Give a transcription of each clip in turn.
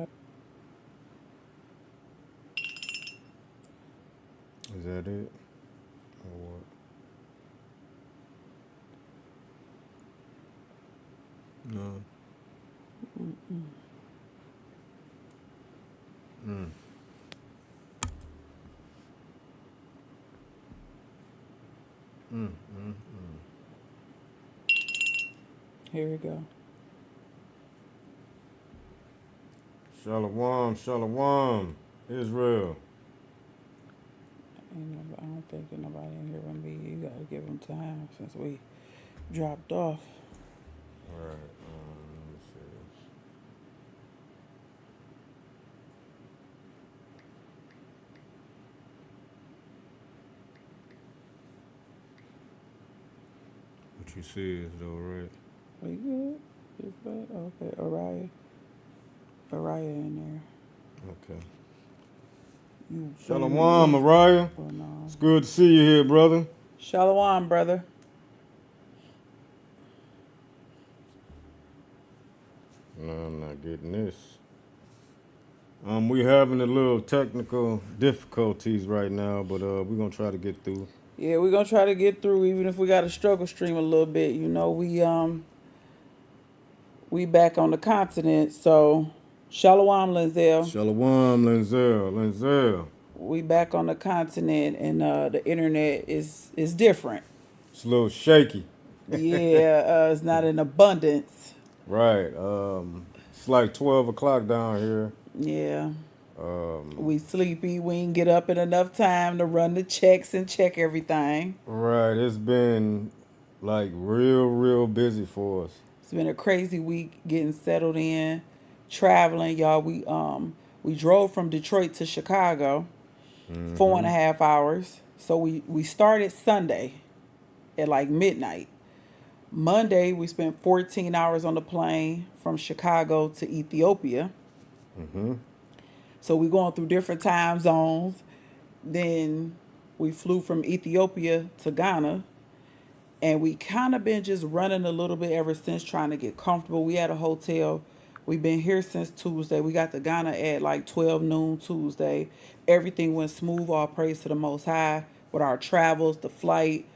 Is that it? Or what? No. Mm. Mm. Mm. Here we go. Shalom, shalom, Israel. I don't think that nobody in here gonna be. You gotta give them time since we dropped off. All right. Let me see. What you see is though, right? We good? You good? Okay, Araya in Okay. there. You Shalom, Mariah. well, no. It's good to see you here, brother. Shalom, brother. No, I'm not getting this. We having a little technical difficulties right now, but we're gonna try to get through. Yeah, we're gonna try to get through, even if we got to struggle stream a little bit. We back on the continent, so Shalom, Lenzel. Shalom, Lenzel. We back on the continent, and the internet is different. It's a little shaky. Yeah, it's not in abundance. Right. It's like 12 o'clock down here. Yeah, Um, we sleepy. We ain't get up in enough time to run the checks and check everything. right. It's been like real busy for us. It's been a crazy week getting settled in, traveling, y'all. We drove from Detroit to Chicago, 4.5 hours. So we started Sunday at like midnight. Monday we spent 14 hours on the plane from Chicago to Ethiopia. Mm-hmm. So we going through different time zones. Then we flew from Ethiopia to Ghana, and we kind of been just running a little bit ever since, trying to get comfortable. We had a hotel. We've been here since Tuesday. We got to Ghana at like 12 noon Tuesday. Everything went smooth. All praise to the Most High with our travels, the flight,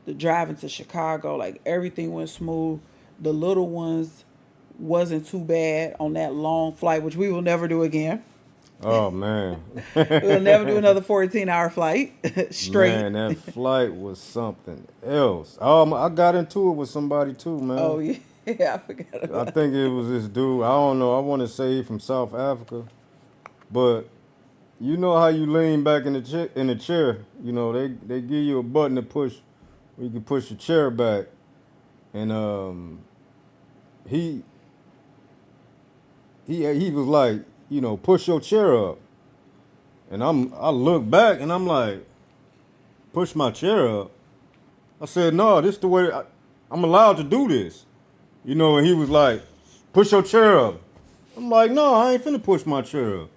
the driving to Chicago. Like everything went smooth. The little ones wasn't too bad on that long flight, which we will never do again. Oh man. We'll never do another 14-hour flight straight. Man, that flight was something else. I got into it with somebody too, Oh man. yeah, I forgot I about. think it was this dude. I don't know. I want to say he from South Africa, but you know how you lean back in the chair. You know they give you a button to push, where you can push your chair back, and he he was like, push your chair up, and I look back and I'm like, push my chair up. I said, no, this is the way I'm allowed to do this. And he was like, push your chair up. I'm like, no, I ain't finna push my chair up.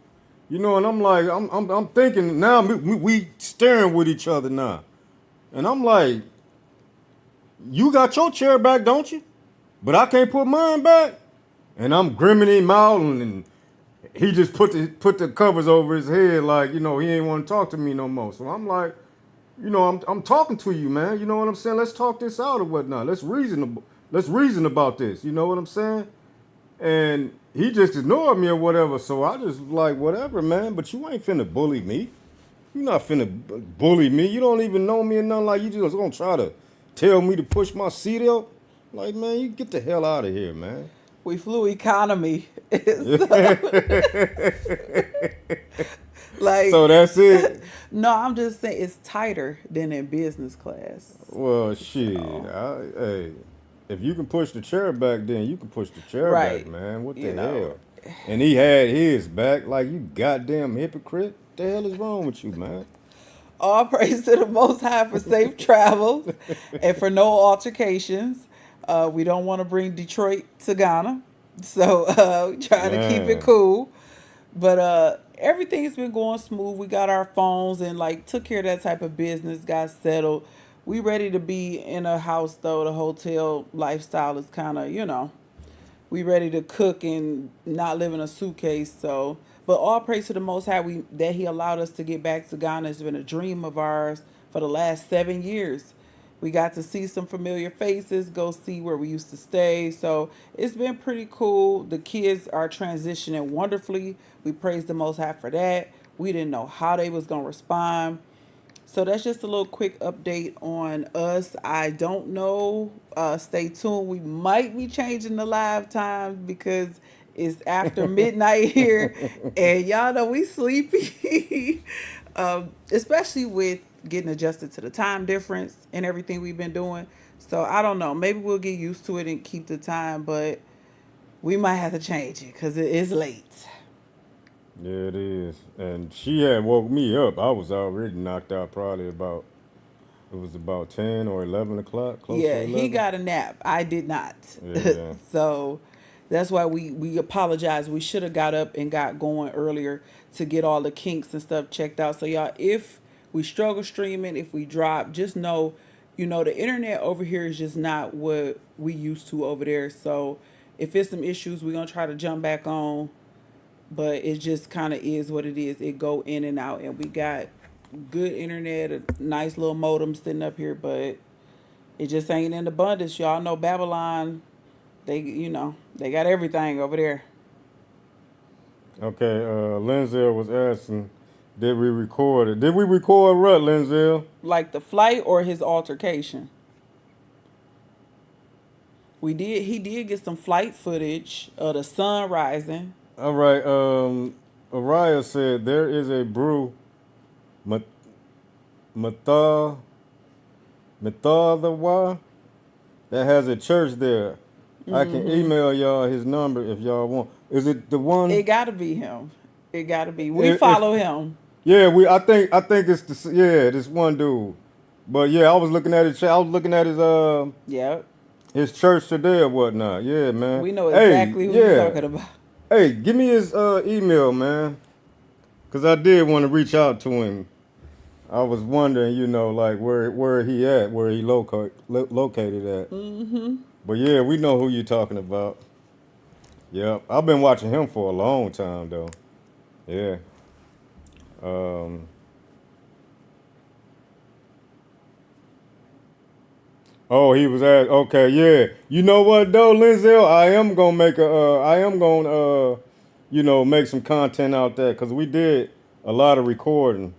And I'm like, I'm thinking now we staring with each other now. And I'm like, you got your chair back, don't you? But I can't put mine back. And I'm grimming him out, and he just put the covers over his head like, he ain't want to talk to me no more. So I'm like, I'm talking to you, man. You know what I'm saying? Let's talk this out or whatnot. Let's reason about this. You know what I'm saying? And he just ignored me or whatever. So I just like, whatever, man. But you ain't finna bully me. You not finna bully me. You don't even know me or nothing. Like, you just gonna try to tell me to push my seat up. Like, man, you get the hell out of here, man. We flew economy. Like, So that's it. no, I'm just saying it's tighter than in business class. Well, shit. So, Hey, if you can push the chair back, then you can push the chair back, right. man. What You the know, hell? And he had his back. Like, you goddamn hypocrite. What the hell is wrong with you, man? all praise to the Most High for safe travels and for no altercations. We don't want to bring Detroit to Ghana, so we trying to keep it Man. cool. But everything's been going smooth. We got our phones and like took care of that type of business. Got settled. We ready to be in a house though. The hotel lifestyle is kind of We ready to cook and not live in a suitcase. So, but all praise to the Most High, that He allowed us to get back to Ghana. It's been a dream of ours for the last 7 years. We got to see some familiar faces, go see where we used to stay. So it's been pretty cool. The kids are transitioning wonderfully. We praise the Most High for that. We didn't know how they was gonna respond. So that's just a little quick update on us. I don't know. Stay tuned. We might be changing the live times because it's after midnight here, and y'all know we sleepy. Especially with getting adjusted to the time difference and everything we've been doing. So I don't know. Maybe we'll get used to it and keep the time, but we might have to change it because it is late. Yeah, it is. And she had woke me up. I was already knocked out probably about, it was about 10 or 11 o'clock, close to Yeah, he 11. got a nap. I did not. Yeah. So that's why we apologize. We should have got up and got going earlier to get all the kinks and stuff checked out. So y'all, if we struggle streaming, if we drop, just know, the internet over here is just not what we used to over there. So if it's some issues, we're gonna try to jump back on, but it just kind of is what it is. It go in and out, and we got good internet, a nice little modem sitting up here, but it just ain't in abundance. Y'all know Babylon, they got everything over there. Okay, Linzel was asking, did we record it? Did we record what, Linzel? Like the flight or his altercation. He did get some flight footage of the sun rising. All right, Araya said there is a brew, Matha, Matha, that has a church there. I can email y'all his number if y'all want. Is it the It one? gotta be him. It gotta be. We If follow him. yeah, I think it's this one dude. But yeah, I was looking at his I was looking at Yep. his church today or whatnot. Yeah, man. We know Hey, exactly who you're yeah. talking about. Hey, give me his email, man. Cause I did want to reach out to him. I was wondering, like where he at, where he located at. But yeah, we know who you're talking about. Yep, I've been watching him for a long time though. Yeah. Um. Oh, he was at. Okay, yeah. You know what though, Linzel? I am gonna make a. I am gonna. Make some content out there because we did a lot of recording.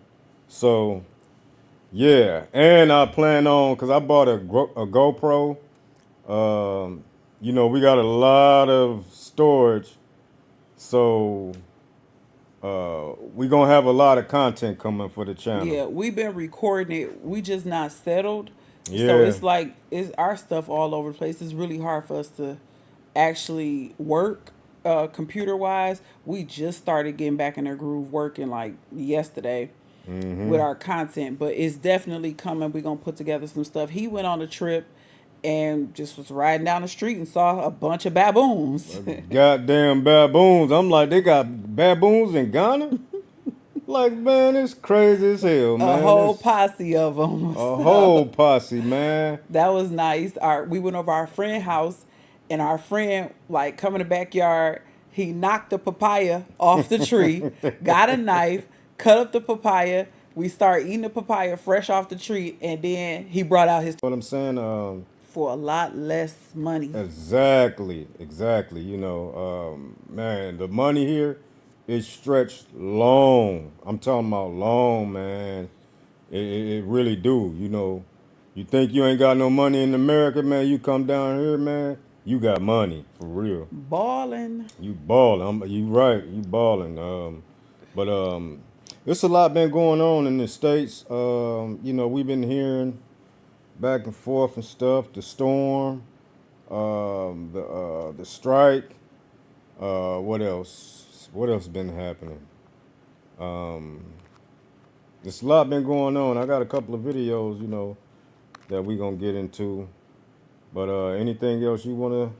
So yeah, and I plan on because I bought a GoPro. We got a lot of storage, so we gonna have a lot of content coming for the channel. Yeah, we've been recording it. We just not settled. So Yeah. it's like it's our stuff all over the place. It's really hard for us to actually work computer wise. We just started getting back in the groove working like yesterday with our content, but it's definitely coming. We're gonna put together some stuff. He went on a trip and just was riding down the street and saw a bunch of baboons. Goddamn baboons. I'm like, they got baboons in Ghana? Like, man, it's crazy as hell, A man. whole It's posse of them. a whole So posse, man. that was nice. We went over our friend house, and our friend like come in the backyard. He knocked the papaya off the tree, got a knife, cut up the papaya. We started eating the papaya fresh off the tree, and then he brought out his What I'm saying, for a lot less money. exactly. Man, the money here is stretched long. I'm talking about long, man. It really do. You think you ain't got no money in America, man? You come down here, man. You got money for real. Balling. You balling. You right. You balling. But it's a lot been going on in the states. We've been hearing back and forth and stuff. The storm, the strike. What else? What else been happening? Um, there's a lot been going on. I got a couple of videos, that we gonna get into. But anything else you wanna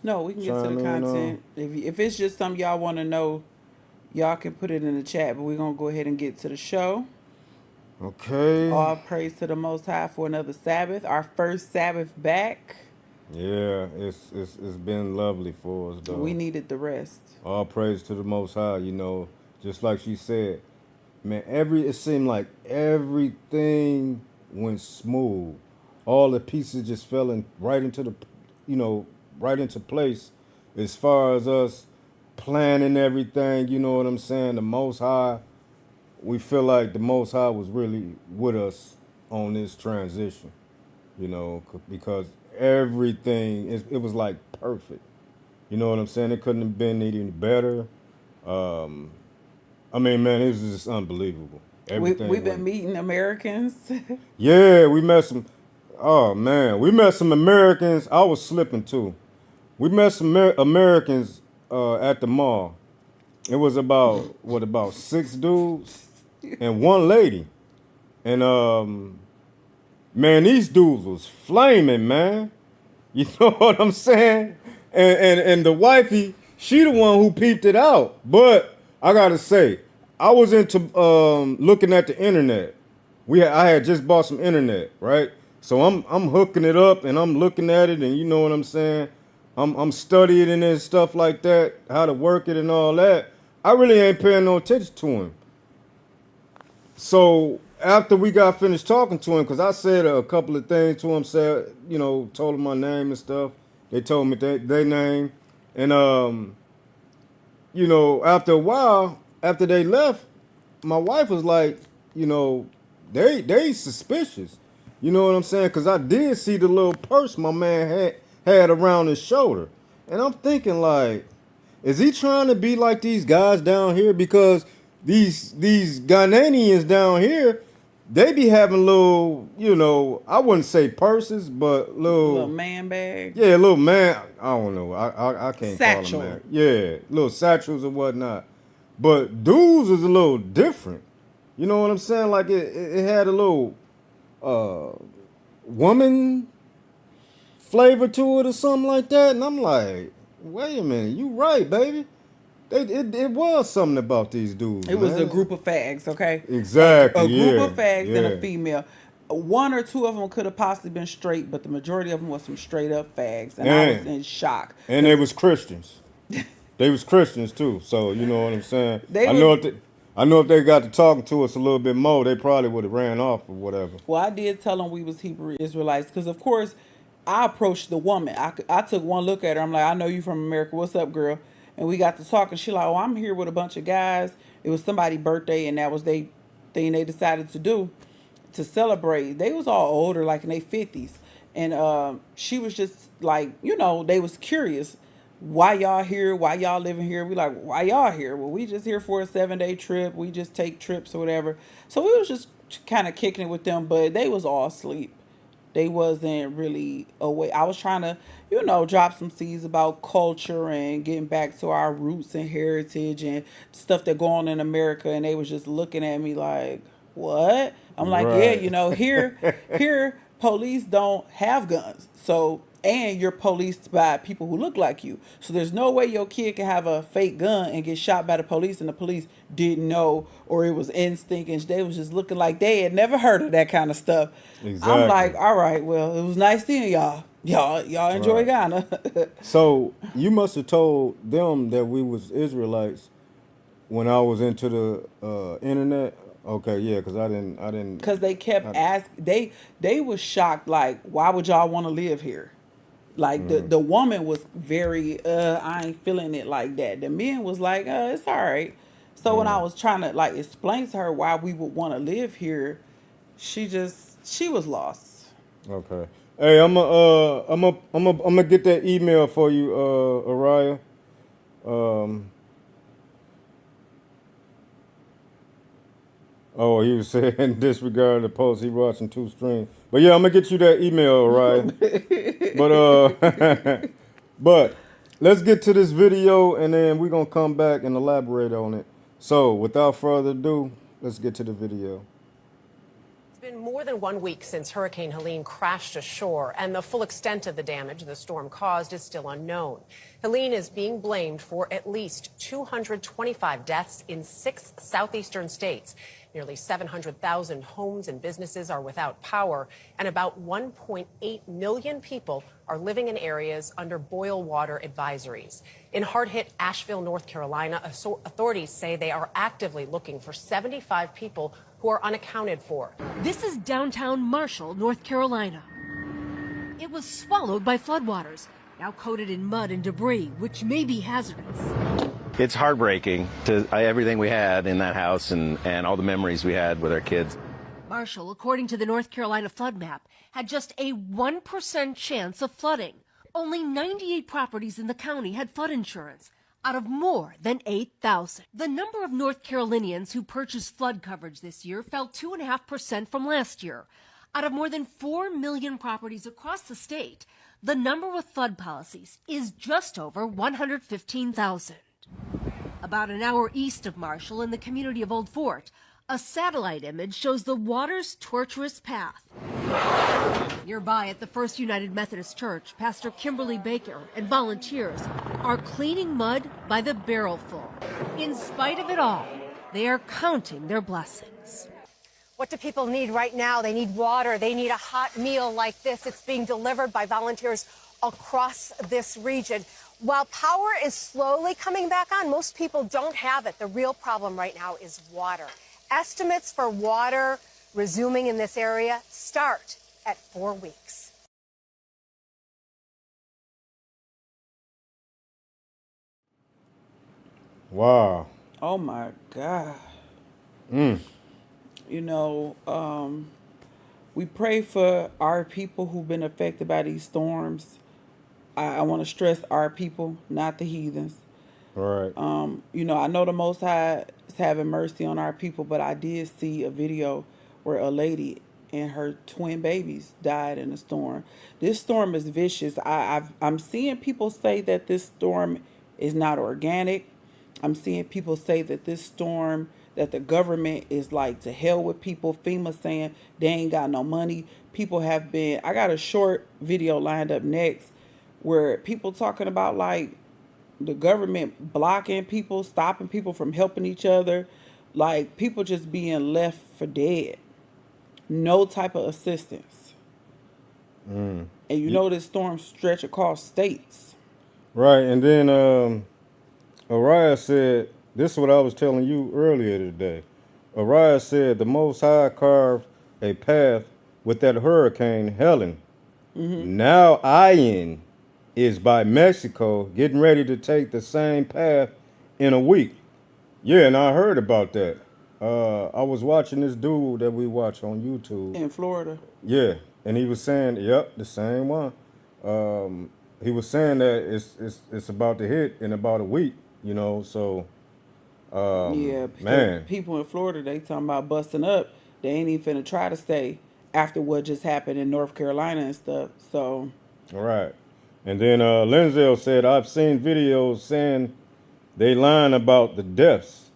No, we can get to the chime in on? content. If it's just something y'all want to know, y'all can put it in the chat. But we're gonna go ahead and get to the show. Okay. All praise to the Most High for another Sabbath, our first Sabbath back. Yeah, it's been lovely for us We though. needed the rest. All praise to the Most High. Just like she said, man. It seemed like everything went smooth. All the pieces just fell in right into you know, right into place. As far as us planning everything, you know what I'm saying. The Most High, we feel like the Most High was really with us on this transition. Because everything it was like perfect. You know what I'm saying? It couldn't have been any better. Um, I mean, man, it was just unbelievable. We've Everything been went. meeting Americans. Yeah, we met some. Oh man, we met some Americans. I was slipping too. We met some Americans at the mall. It was about six dudes and one lady. And man, these dudes was flaming, man. You know what I'm saying? And the wifey, she the one who peeped it out. But I gotta say, I was into looking at the internet. I had just bought some internet, right? So I'm hooking it up and I'm looking at it and you know what I'm saying? I'm studying it and stuff like that, how to work it and all that. I really ain't paying no attention to him. So after we got finished talking to him, because I said a couple of things to him, said, told him my name and stuff. They told me their name. And, after a while, after they left, my wife was like, you know, they suspicious. You know what I'm saying? Because I did see the little purse my man had around his shoulder. And I'm thinking like, is he trying to be like these guys down here? Because these Ghanaians down here, they be having little, I wouldn't say purses, but Little little, man bag. yeah, little man. I don't know. I can't call them Satchel. man. Yeah, little satchels and whatnot. But dudes is a little different. You know what I'm saying? Like it had a little uh woman flavor to it or something like that. And I'm like, wait a minute, you right, baby. It was something about these dudes, It was a man. group of fags, okay? Exactly, A group yeah, of fags and a yeah. female. One or two of them could have possibly been straight, but the majority of them was some straight up fags, and I was And in shock and they because was Christians. They was Christians too. So you know what I'm saying. they I was. know if they got to talking to us a little bit more, they probably would have ran off or whatever. Well, I did tell them we was Hebrew Israelites because, of course, I approached the woman. I took one look at her. I'm like, I know you from America. What's up, girl? And we got to talking. She like, oh, I'm here with a bunch of guys. It was somebody's birthday, and that was they thing they decided to do to celebrate. They was all older, like in their 50s, and she was just like, they was curious. Why y'all here? Why y'all living here? We like, why y'all here? Well, we just here for a 7 day trip. We just take trips or whatever. So we was just kind of kicking it with them, but they was all asleep. They wasn't really away. I was trying to, drop some seeds about culture and getting back to our roots and heritage and stuff that go on in America. And they was just looking at me like, what? I'm like, yeah, Right. here, police don't have guns. So, and you're policed by people who look like you. So there's no way your kid can have a fake gun and get shot by the police and the police didn't know or it was instinct and they was just looking like they had never heard of that kind of stuff. I'm Exactly. like, all right, well, it was nice seeing y'all. Y'all enjoy Right. Ghana. So you must have told them that we was Israelites when I was into the internet. Okay, yeah, because I didn't. Cause they kept I, asking they was shocked like, why would y'all want to live here? Like the woman was very I ain't feeling it like that. The men was like, it's all right. So when I was trying to like explain to her why we would want to live here, she was lost. okay. Hey, I'm gonna get that email for you, Araya. Um, oh, he was saying disregard the post. He watching two streams. But yeah, I'm gonna get you that email, Araya. But but let's get to this video and then we're gonna come back and elaborate on it. So without further ado, let's get to the video. It's been more than 1 week since Hurricane Helene crashed ashore, and the full extent of the damage the storm caused is still unknown. Helene is being blamed for at least 225 deaths in 6 southeastern states. Nearly 700,000 homes and businesses are without power, and about 1.8 million people are living in areas under boil water advisories. In hard-hit Asheville, North Carolina, authorities say they are actively looking for 75 people who are unaccounted for. This is downtown Marshall, North Carolina. It was swallowed by floodwaters, now coated in mud and debris, which may be hazardous. It's heartbreaking to everything we had in that house and all the memories we had with our kids. Marshall, according to the North Carolina flood map, had just a 1% chance of flooding. Only 98 properties in the county had flood insurance, out of more than 8,000. The number of North Carolinians who purchased flood coverage this year fell 2.5% from last year. Out of more than 4 million properties across the state, the number with flood policies is just over 115,000. About an hour east of Marshall, in the community of Old Fort, a satellite image shows the water's tortuous path. Nearby at the First United Methodist Church, Pastor Kimberly Baker and volunteers are cleaning mud by the barrelful. In spite of it all, they are counting their blessings. What do people need right now? They need water. They need a hot meal like this. It's being delivered by volunteers across this region. While power is slowly coming back on, most people don't have it. The real problem right now is water. Estimates for water resuming in this area start at 4 weeks. Wow. Oh my God. You know, we pray for our people who've been affected by these storms. I want to stress our people, not the heathens. Right. You know, I know the Most High is having mercy on our people, but I did see a video where a lady and her twin babies died in a storm. This storm is vicious. I'm seeing people say that this storm is not organic. I'm seeing people say that this storm, that the government is like to hell with people. FEMA saying they ain't got no money. People have been, I got a short video lined up next where people talking about like the government blocking people, stopping people from helping each other, like people just being left for dead. No type of assistance. And you know this storm stretch across states. Right. And then Araya said, this is what I was telling you earlier today. Araya said the Most High carved a path with that hurricane, Helen. Now Ian is by Mexico, getting ready to take the same path in a week. Yeah, and I heard about that. I was watching this dude that we watch on YouTube. In Florida. Yeah, and he was saying, yep, the same one. He was saying that it's about to hit in about a week, you know, so, Yeah, man. people in Florida, they talking about busting up. They ain't even finna try to stay after what just happened in North Carolina and stuff. So, All right. And then Linzel said, I've seen videos saying they lying about the deaths.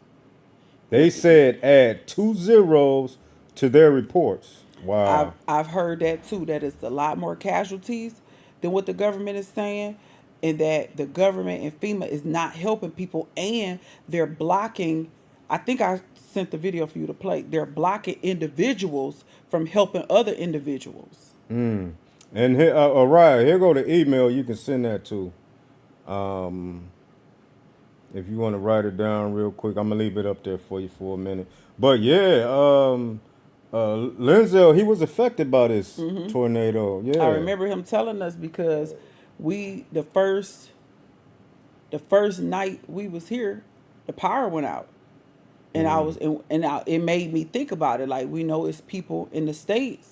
They said add 2 zeros to their reports. Wow. I've heard that too, that it's a lot more casualties than what the government is saying, and that the government and FEMA is not helping people, and they're blocking. I think I sent the video for you to play. They're blocking individuals from helping other individuals. And here, Araya, here go the email you can send that to. If you want to write it down real quick, I'm going to leave it up there for you for a minute. But yeah, Linzel, he was affected by this tornado. Yeah. I remember him telling us because the first night we was here, the power went out. And it made me think about it. Like, we know it's people in the States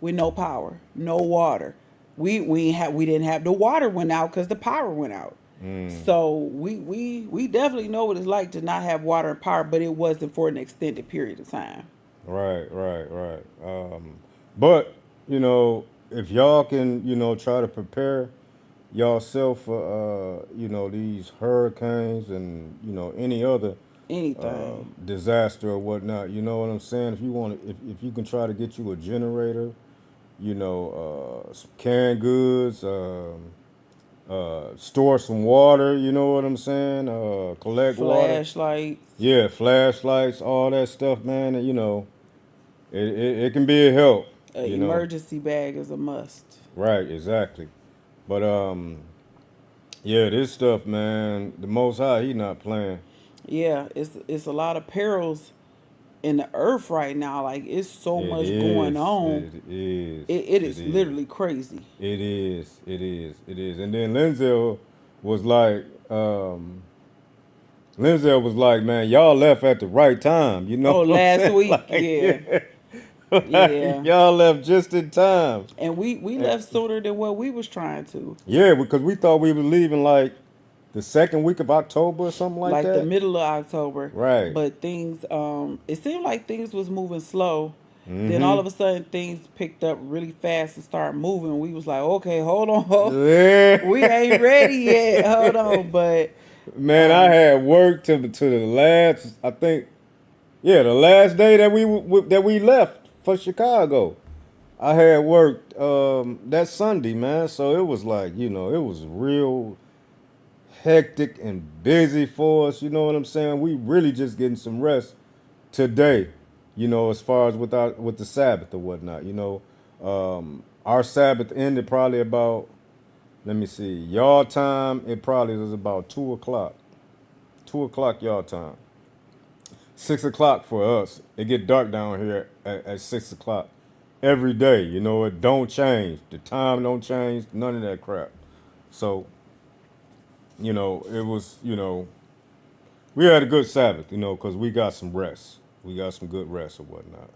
with no power, no water. We didn't have the water went out because the power went out. So we definitely know what it's like to not have water and power, but it wasn't for an extended period of time. Right. But, you know, if y'all can, you know, try to prepare yourself for, you know, these hurricanes and, you know, any other Anything. disaster or whatnot, you know what I'm saying? If you want, if you can try to get you a generator, you know, some canned goods, store some water, you know what I'm saying? Collect water. Flashlights. Yeah, flashlights, all that stuff, man. And, you know, it can be a help. An you know. emergency bag is a must. Right, exactly. But yeah, this stuff, man. The Most High, he not playing. Yeah, it's a lot of perils in the earth right now. Like it's so It much going is. on. It is. It It is is. literally crazy. It is. It is. It is. And then Lindsay was like, man, y'all left at the right time. You know Oh, what I'm last saying? week, Like, yeah, yeah, like, yeah. y'all left just in time. And we left sooner than what we was trying to. Yeah, because we thought we were leaving like the second week of October or something like Like the that. middle of October. Right. But things it seemed like things was moving slow. Then all Mm-hmm. of a sudden things picked up really fast and started moving. We was like, okay, hold on, we Yeah. ain't ready yet. Hold on. But Man, I had work to the last. I think, yeah, the last day that we left for Chicago. I had worked that Sunday, man. So it was like, it was real hectic and busy for us. You know what I'm saying? We really just getting some rest today. As far as with the Sabbath or whatnot. Our Sabbath ended probably about, let me see, y'all time. It probably was about 2 o'clock. 2 o'clock y'all time. 6 o'clock for us. It get dark down here at 6 o'clock every day. It don't change. The time don't change. None of that crap. So, it was, we had a good Sabbath, because we got some rest. We got some good rest or whatnot.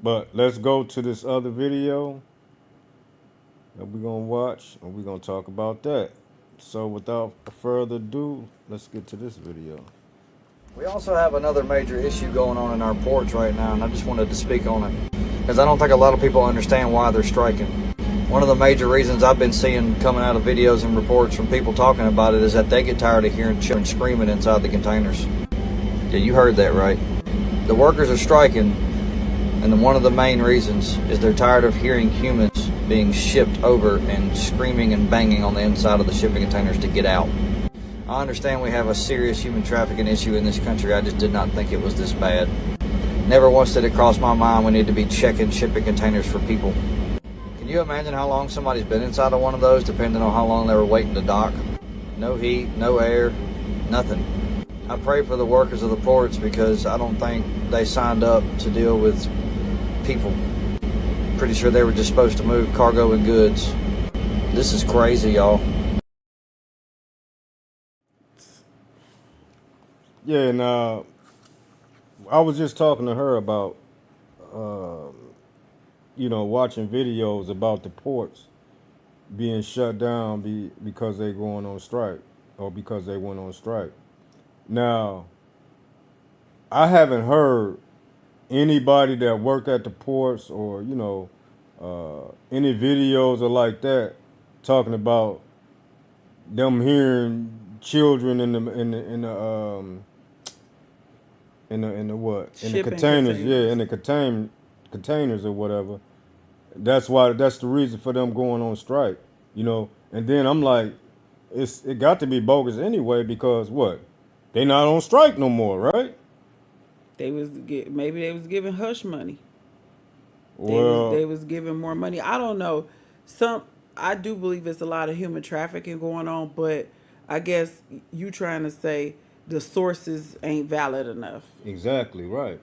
But let's go to this other video that we're going to watch, and we're going to talk about that. So without further ado, let's get to this video. We also have another major issue going on in our ports right now, and I just wanted to speak on it because I don't think a lot of people understand why they're striking. One of the major reasons I've been seeing coming out of videos and reports from people talking about it is that they get tired of hearing children screaming inside the containers. Yeah, you heard that right. The workers are striking, and one of the main reasons is they're tired of hearing humans being shipped over and screaming and banging on the inside of the shipping containers to get out. I understand we have a serious human trafficking issue in this country. I just did not think it was this bad. Never once did it cross my mind we need to be checking shipping containers for people. Can you imagine how long somebody's been inside of one of those, depending on how long they were waiting to dock? No heat, no air, nothing. I pray for the workers of the ports because I don't think they signed up to deal with people. Pretty sure they were just supposed to move cargo and goods. This is crazy, y'all. Yeah, and I was just talking to her about, watching videos about the ports being shut down because they going on strike or because they went on strike. Now, I haven't heard anybody that worked at the ports or any videos or like that talking about them hearing children in the what in the Shipping containers, containers. yeah, in the containers or whatever. That's the reason for them going on strike, And then I'm like, it got to be bogus anyway because what? They not on strike no more, right? Maybe they was giving hush money. They Well, was giving more money. I don't know. Some I do believe it's a lot of human trafficking going on, but I guess you trying to say the sources ain't valid enough. exactly right.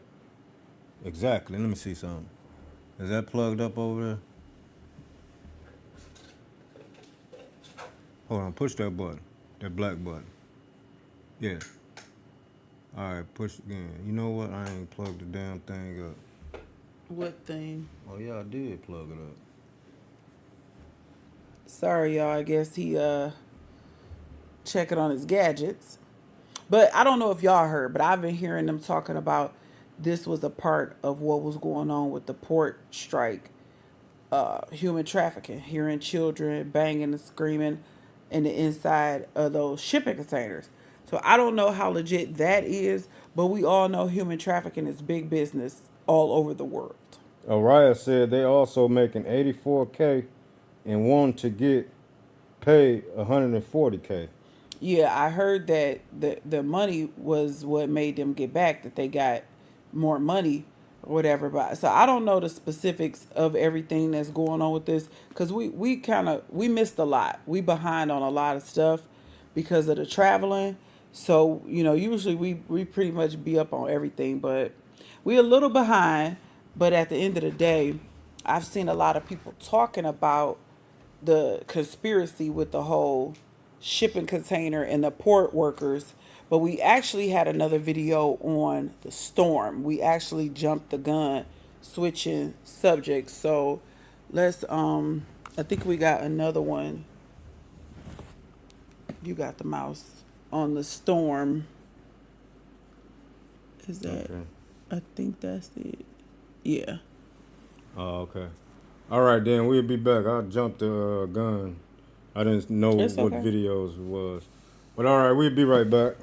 Exactly. Let me see something. Is that plugged up over there? Hold on. Push that button. That black button. Yeah. All right. Push again. You know what? I ain't plugged the damn thing up. What thing? Oh yeah, I did plug it up. Sorry, y'all. I guess he checking on his gadgets. But I don't know if y'all heard, but I've been hearing them talking about this was a part of what was going on with the port strike. Human trafficking, hearing children banging and screaming in the inside of those shipping containers. So I don't know how legit that is, but we all know human trafficking is big business all over the world. Araya said they also making 84K and want to get paid 140K. Yeah, I heard that the money was what made them get back, that they got more money whatever. But so I don't know the specifics of everything that's going on with this because we missed a lot. We behind on a lot of stuff because of the traveling. So usually we pretty much be up on everything, but we a little behind. But at the end of the day, I've seen a lot of people talking about the conspiracy with the whole shipping container and the port workers. But we actually had another video on the storm. We actually jumped the gun switching subjects. So let's I think we got another one. You got the mouse on the storm. Is that Okay. I think that's it. Yeah. Oh, okay. All right, then we'll be back. I jumped the gun. I didn't know It's what okay. videos it was. But all right, we'll be right back.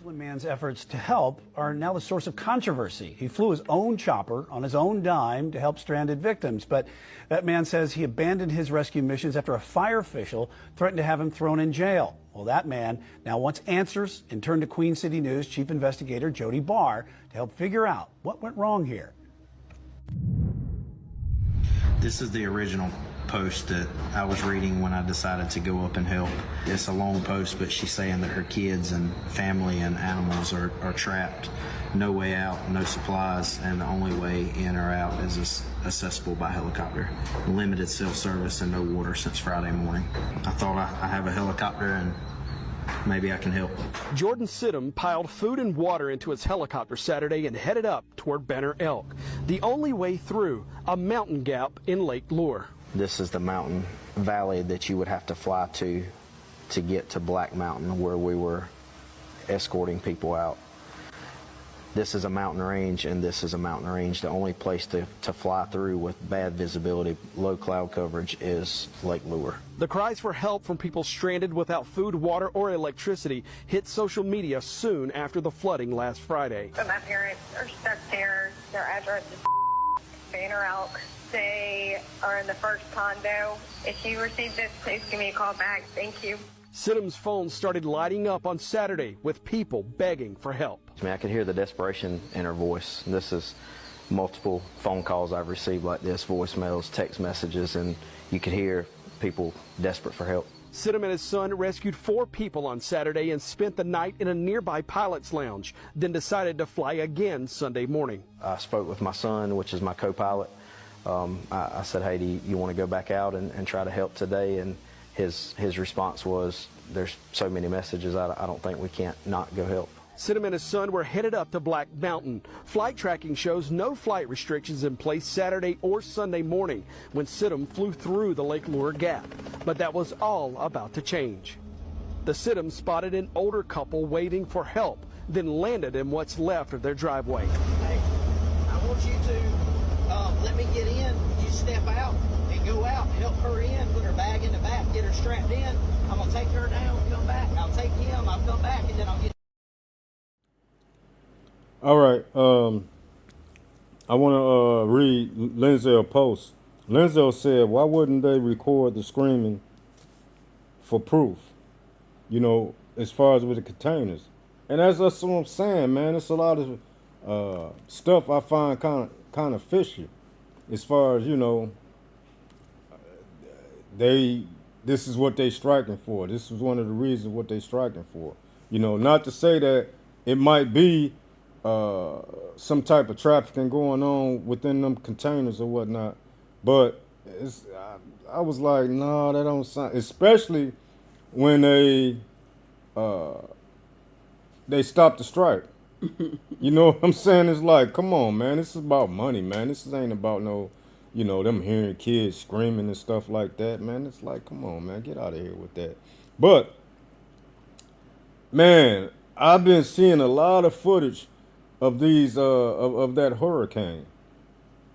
One man's efforts to help are now the source of controversy. He flew his own chopper on his own dime to help stranded victims, but that man says he abandoned his rescue missions after a fire official threatened to have him thrown in jail. Well, that man now wants answers and turned to Queen City News chief investigator Jody Barr to help figure out what went wrong here. This is the original post that I was reading when I decided to go up and help. It's a long post, but she's saying that her kids and family and animals are trapped. No way out, no supplies, and the only way in or out is accessible by helicopter. Limited cell service and no water since Friday morning. I thought I have a helicopter and maybe I can help. Jordan Sidham piled food and water into his helicopter Saturday and headed up toward Banner Elk, the only way through a mountain gap in Lake Lure. This is the mountain valley that you would have to fly to get to Black Mountain, where we were escorting people out. This is a mountain range, and this is a mountain range. The only place to fly through with bad visibility, low cloud coverage, is Lake Lure. The cries for help from people stranded without food, water, or electricity hit social media soon after the flooding last Friday. But my parents are stuck there. Their address is Banner Elk. They are in the first condo. If you receive this, please give me a call back. Thank you. Sidham's phone started lighting up on Saturday with people begging for help. I mean, I could hear the desperation in her voice. This is multiple phone calls I've received like this, voicemails, text messages, and you could hear people desperate for help. Sidham and his son rescued 4 people on Saturday and spent the night in a nearby pilot's lounge, then decided to fly again Sunday morning. I spoke with my son, which is my co-pilot. I said, hey, do you want to go back out and try to help today? And his response was, there's so many messages, I don't think we can't not go help. Sidham and his son were headed up to Black Mountain. Flight tracking shows no flight restrictions in place Saturday or Sunday morning when Sidham flew through the Lake Lure Gap. But that was all about to change. The Sidham spotted an older couple waiting for help, then landed in what's left of their driveway. Hey, I want you to let me get in. You step out and go out, help her in, put her bag in the back, get her strapped in. I'm going to take her down, come back. I'll take him, I'll come back, and then I'll get. All right. I want to read Linzel's post. Linzel said, why wouldn't they record the screaming for proof? As far as with the containers. And that's what I'm saying, man. It's a lot of stuff I find kind of fishy. As far as, this is what they striking for. This is one of the reasons what they striking for. Not to say that it might be some type of trafficking going on within them containers or whatnot, but I was like, no, that don't sound. Especially when they stopped the strike. You know what I'm saying? It's like, come on, man. This is about money, man. This ain't about no, them hearing kids screaming and stuff like that, man. It's like, come on, man, get out of here with that. But man, I've been seeing a lot of footage of these of that hurricane,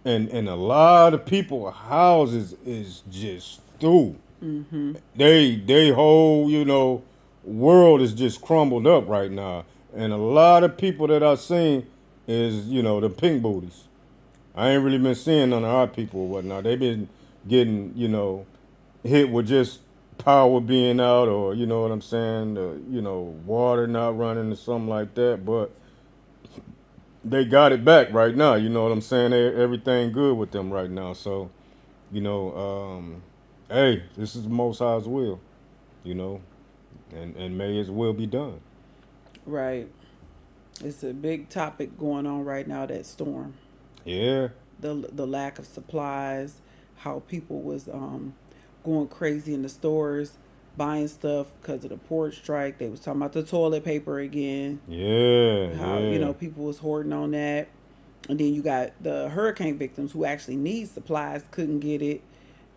and a lot of people's houses is just through. Mm-hmm. They whole world is just crumbled up right now, and a lot of people that I've seen is the pink booties. I ain't really been seeing none of our people or whatnot. They've been getting hit with just power being out, or you know what I'm saying, water not running or something like that. But they got it back right now. You know what I'm saying? Everything good with them right now. So, you know, hey, this is the Most High's will. You know, and may His will be done. Right. It's a big topic going on right now, that storm. Yeah. The lack of supplies, how people was going crazy in the stores buying stuff because of the port strike. They was talking about the toilet paper again. Yeah. How Yeah. people was hoarding on that. And then you got the hurricane victims who actually need supplies, couldn't get it.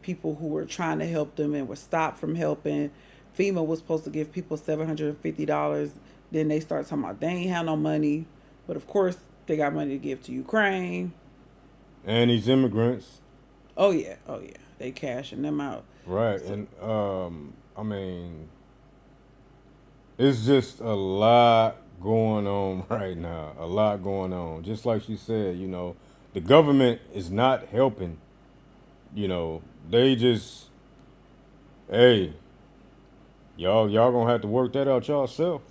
People who were trying to help them and were stopped from helping. FEMA was supposed to give people $750. Then they start talking about they ain't have no money. But of course, they got money to give to Ukraine. And these immigrants. Oh yeah, oh yeah. They cashing them out. Right. So, And I mean, it's just a lot going on right now. A lot going on. Just like she said, you know, the government is not helping. You know, they just, hey, y'all gonna have to work that out yourself.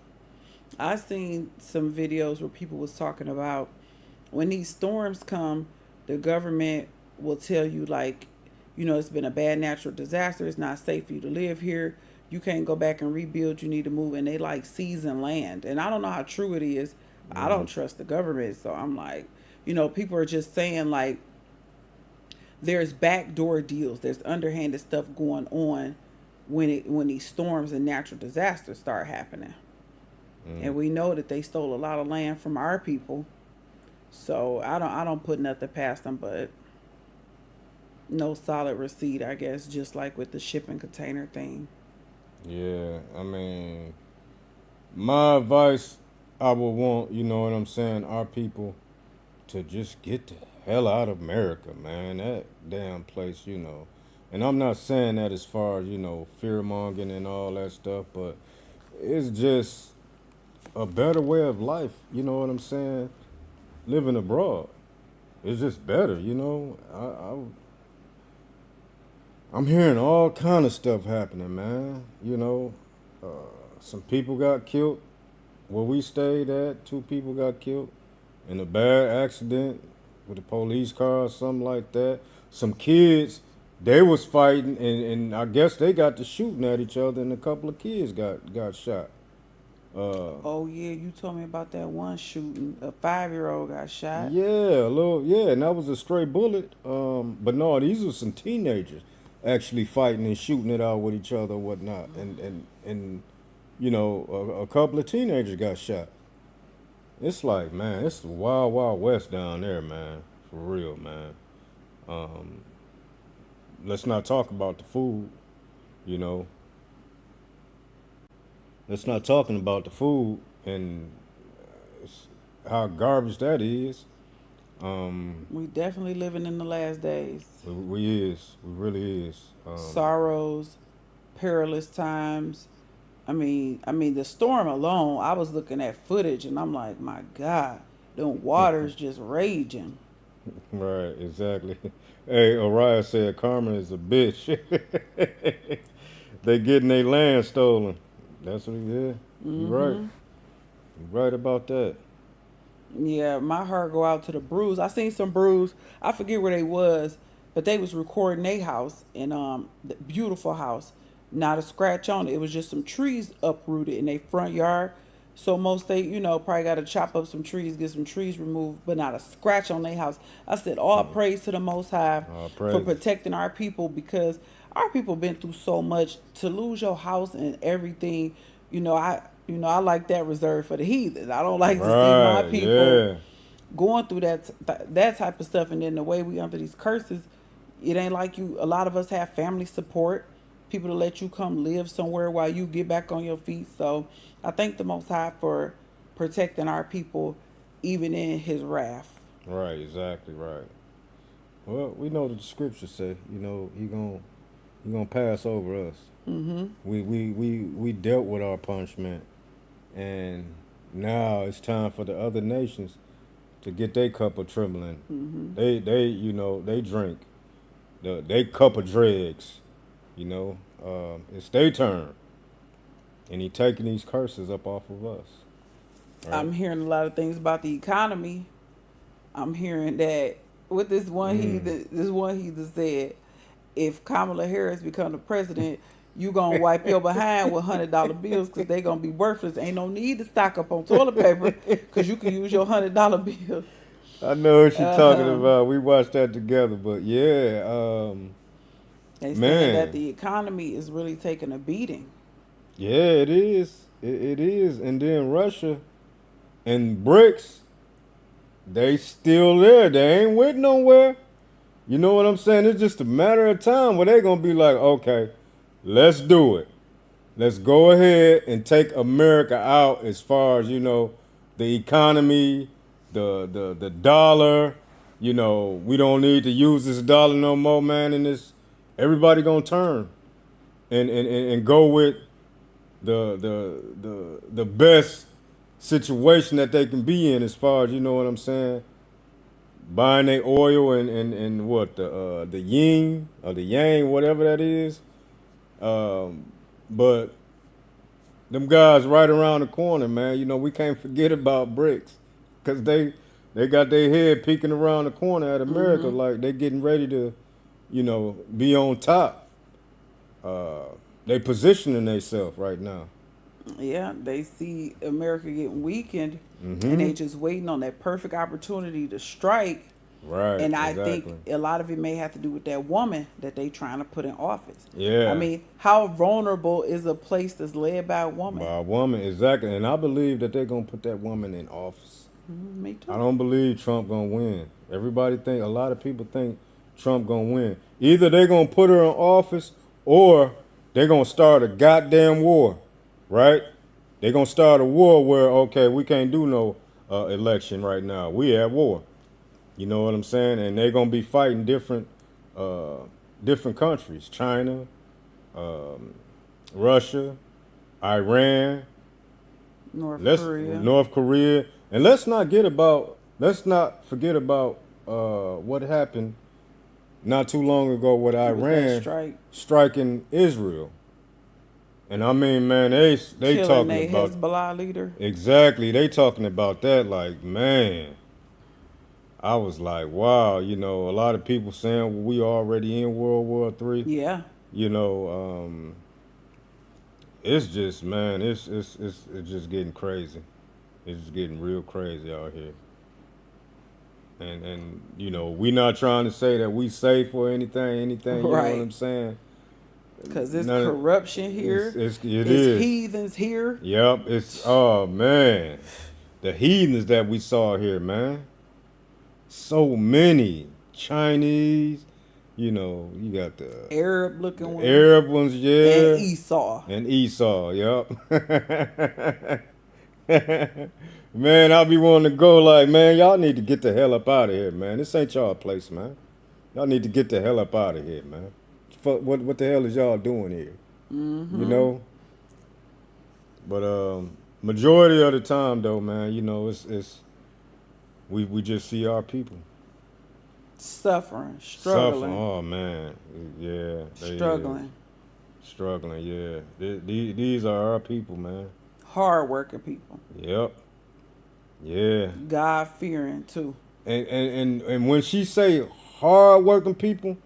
I seen some videos where people was talking about when these storms come, the government will tell you like, it's been a bad natural disaster. It's not safe for you to live here. You can't go back and rebuild. You need to move. And they like season land. And I don't know how true it is. I don't trust the government. So I'm like, people are just saying like there's backdoor deals. There's underhanded stuff going on when these storms and natural disasters start happening. And we know that they stole a lot of land from our people. So I don't put nothing past them, but no solid receipt, I guess, just like with the shipping container thing. Yeah, I mean, my advice, I would want, you know what I'm saying, our people to just get the hell out of America, man. That damn place, you know. And I'm not saying that as far as, fear mongering and all that stuff, but it's just a better way of life, you know what I'm saying? Living abroad. It's just better, you know. I'm hearing all kind of stuff happening, man. You know, some people got killed where we stayed at. 2 people got killed in a bad accident with a police car or something like that. Some kids, they was fighting, and I guess they got to shooting at each other, and a couple of kids got shot. Oh yeah, you told me about that one shooting. A 5-year-old got shot. Yeah, and that was a stray bullet. But no, these were some teenagers actually fighting and shooting it out with each other and whatnot. And a couple of teenagers got shot. It's like, man, it's the wild, wild west down there, man. For real, man. Um, let's not talk about the food, you know. Let's not talking about the food and how garbage that is. We definitely living in the last days. We really is. Sorrows, perilous times. I mean the storm alone, I was looking at footage and I'm like, my God, the water's just raging. Right, exactly. Hey, Oriah said karma is a bitch. They getting their land stolen. That's what he did. You're right. You're right about that. Yeah, my heart go out to the Brews. I seen some Brews. I forget where they was, but they was recording a house and the beautiful house, not a scratch on it. It was just some trees uprooted in their front yard. So most they, probably got to chop up some trees, get some trees removed, but not a scratch on their house. I said, all praise to the Most High All for praise. protecting our people because our people been through so much. To lose your house and everything, I like that reserved for the heathens. I don't like to see my Right, people yeah. going through that type of stuff, and then the way we under these curses, it ain't like you. A lot of us have family support, people to let you come live somewhere while you get back on your feet. So I thank the Most High for protecting our people, even in His wrath. Right, exactly right. Well, we know that the scriptures say, he gonna pass over us. We dealt with our punishment, and now it's time for the other nations to get their cup of trembling. They drink they cup of dregs. It's their turn, and He taking these curses up off of us. Right? I'm hearing a lot of things about the economy. I'm hearing that what this one heathen said, if Kamala Harris become the president, you gonna wipe your behind with $100 bills because they gonna be worthless. Ain't no need to stock up on toilet paper because you can use your $100 bill. I know what she talking Uh-huh. about. We watched that together, but yeah, They saying that man, the economy is really taking a beating. yeah, it is. It is. And then Russia and BRICS, they still there. They ain't went nowhere. You know what I'm saying? It's just a matter of time where they gonna be like, okay, let's do it. Let's go ahead and take America out as far as, the economy, the dollar. We don't need to use this dollar no more, man. And everybody gonna turn and go with the best situation that they can be in as far as, you know what I'm saying, buying their oil and what the yin or the yang, whatever that is. But them guys right around the corner, man. We can't forget about BRICS because they got their head peeking around the corner at America, like they getting ready to, be on top. They positioning themselves right now. Yeah, they see America getting weakened, and Mm-hmm. they just waiting on that perfect opportunity to strike. Right. And I think Exactly. a lot of it may have to do with that woman that they trying to put in office. I Yeah. mean, how vulnerable is a place that's led by a woman? By a woman, exactly. And I believe that they're gonna put that woman in office. Me I too. don't believe Trump gonna win. A lot of people think Trump gonna win. Either they gonna put her in office or they gonna start a goddamn war, right? They gonna start a war where, okay, we can't do no election right now. We at war. You know what I'm saying? And they gonna be fighting uh, different countries: China, Russia, Iran, North let's Korea. North Korea, and let's not forget about what happened not too long ago with With that Iran strike, striking Israel. And I mean, man, they killing talking a about Hezbollah leader. exactly. They talking about that like, man. I was like, wow. A lot of people saying, well, we already in World War III. Yeah, You know, it's just, man, it's just getting crazy. It's just getting real crazy out here. And we not trying to say that we safe or anything. You know what right. I'm saying? Because there's None. corruption It's here. it It's is. heathens here. Yep. It's oh man, the heathens that we saw here, man. So many Chinese. You got Arab the looking ones. Arab ones, And yeah, Esau. and Esau. Yep. Man, I'll be wanting to go like, man, y'all need to get the hell up out of here, man. This ain't y'all place, man. Y'all need to get the hell up out of here, man. What the hell is y'all doing here? You know? But majority of the time though, man, it's we just see our people Suffering, suffering. struggling, Oh man. Yeah, they is. struggling. Struggling, yeah. These are our people, man. Hard working people. Yep. Yeah. God fearing too. And when she say hard working people,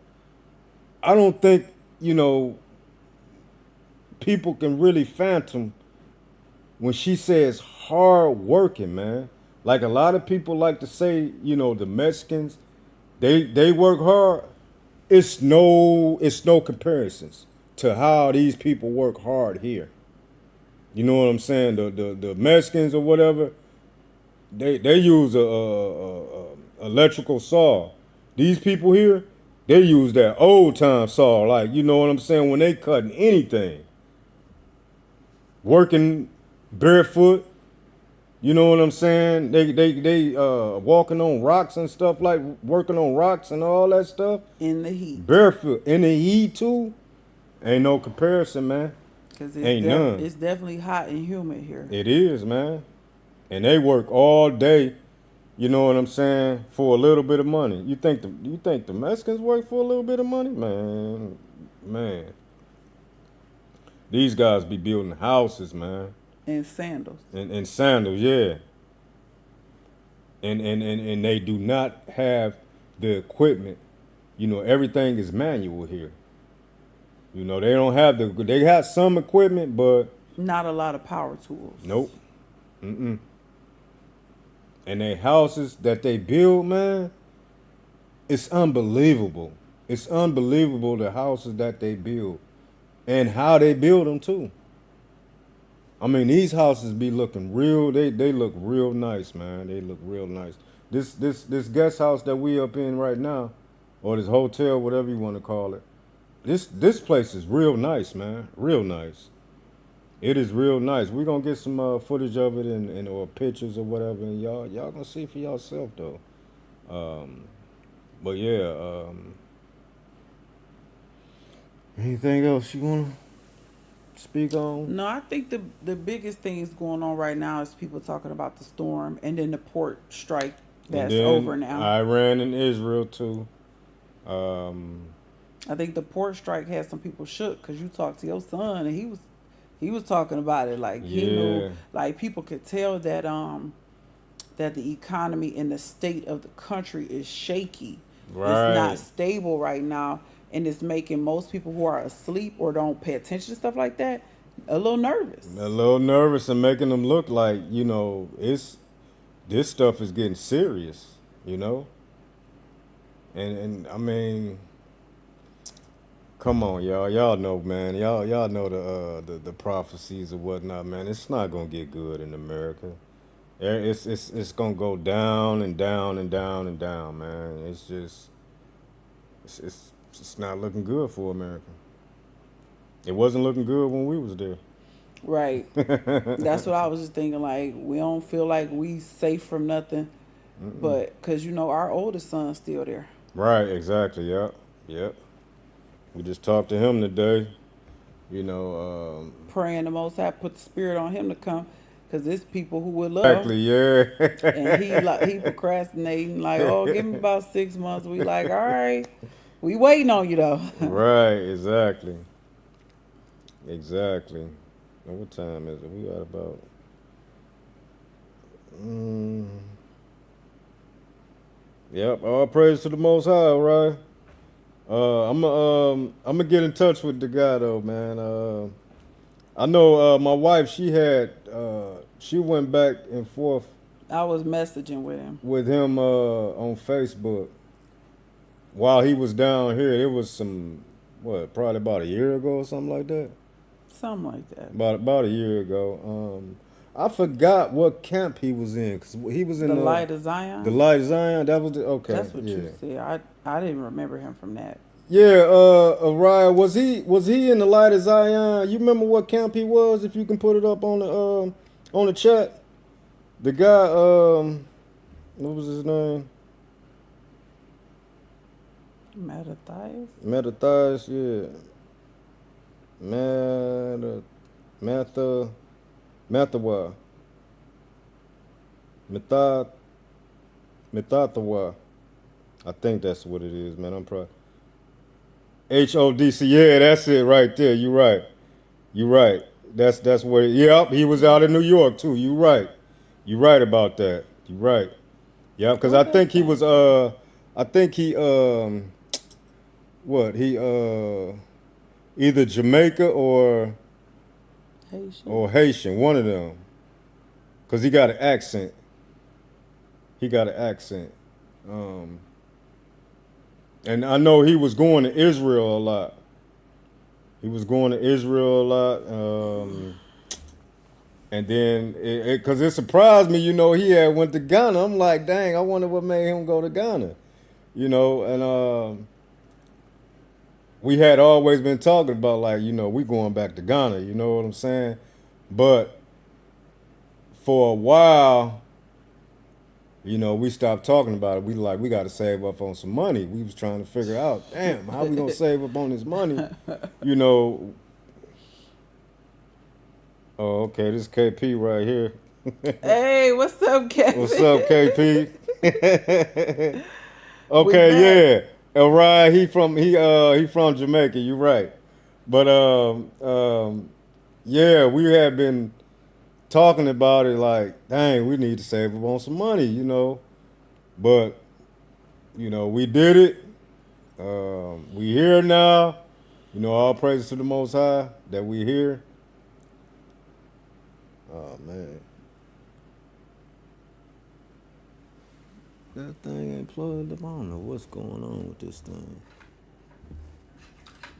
I don't think, people can really phantom when she says hard working, man. Like a lot of people like to say, the Mexicans, they work hard. It's no comparisons to how these people work hard here. You know what I'm saying? The Mexicans or whatever, they use a electrical saw. These people here, they use that old time saw. Like, you know what I'm saying? When they cutting anything, working barefoot. You know what I'm saying? They walking on rocks and stuff, like working on rocks and all that stuff. In the heat. Barefoot in the heat too. Ain't no comparison, man. Because Ain't none. it's definitely hot and humid here. It is, man. And they work all day. You know what I'm saying? For a little bit of money. You think the Mexicans work for a little bit of money, man? Man, these guys be building houses, man. And sandals. And sandals, yeah. and they do not have the equipment. You know, everything is manual here. You know, they don't have they have some equipment, but Not a lot of power tools. nope. Mm-mm. And they houses that they build, man, it's unbelievable. It's unbelievable the houses that they build and how they build them too. I mean, these houses be looking real. They look real nice, man. They look real nice. This guest house that we up in right now, or this hotel, whatever you want to call it. This place is real nice, man. Real nice. It is real nice. We're gonna get some footage of it and or pictures or whatever, and y'all gonna see for yourself though. But yeah, anything else you wanna speak on? No, I think the biggest thing is going on right now is people talking about the storm and then the port strike And that's then over now. Iran and Israel too. I think the port strike had some people shook because you talked to your son and he was talking about it like he knew, Yeah. like people could tell that that the economy and the state of the country is shaky. Right. It's not stable right now, and it's making most people who are asleep or don't pay attention to stuff like that a little nervous. A little nervous and making them look like, you know, this stuff is getting serious, you know? And I mean, come on, y'all. Y'all know, man. Y'all know the prophecies or whatnot, man. It's not gonna get good in America. It's gonna go down and down and down and down, man. It's just it's not looking good for America. It wasn't looking good when we was there. Right. That's what I was just thinking. Like, we don't feel like we safe from nothing, but because you know our oldest son's still there. Right, exactly. Yep. Yep. We just talked to him today. You know, Praying the Most High put the spirit on him to come, because it's people who would love. exactly, yeah. And he procrastinating like, oh, give me about 6 months. We like, all right, we waiting on you though. Right, exactly. Exactly. Now, what time is it? We got about Yep, all praise to the Most High, all right? I'm gonna get in touch with the guy though, man. I know my wife. She went back and forth I was messaging with him. on Facebook while he was down here. It was probably about a year ago or something like that. Something like that. About a year ago. I forgot what camp he was in because he was in The Light of Zion. The Light of Zion. That was okay. That's what yeah. you said. I didn't remember him from that. Yeah, Ryan, was he in the Light of Zion? You remember what camp he was? If you can put it up on the chat. The guy, what was his name? Mattathias, yeah. Mathawa. Mathathawa. I think that's what it is, man. I'm proud. HODC, yeah, that's it right there. You're right. You're right. That's where. Yep, he was out in New York too. You're right. You're right about that. You're right. Yeah, because I think he was. I think he. What he? Either Jamaica or Haitian. One of them. Because he got an accent. And I know he was going to Israel a lot. And then, because it surprised me, you know, he had went to Ghana. I'm like, dang, I wonder what made him go to Ghana. You know, and we had always been talking about, like, you know, we going back to Ghana, you know what I'm saying? But for a while, you know, we stopped talking about it. We got to save up on some money. We was trying to figure out, damn, how we gonna save up on this money? You know. Oh, okay, this is KP right here. Hey, what's up, KP? What's up, KP? Okay, yeah. Right, he from Jamaica. You're right. But yeah, we had been talking about it like, dang, we need to save up on some money, you know. But we did it. We here now. All praises to the Most High that we here. Oh man, that thing ain't plugged up. I don't know what's going on with this thing.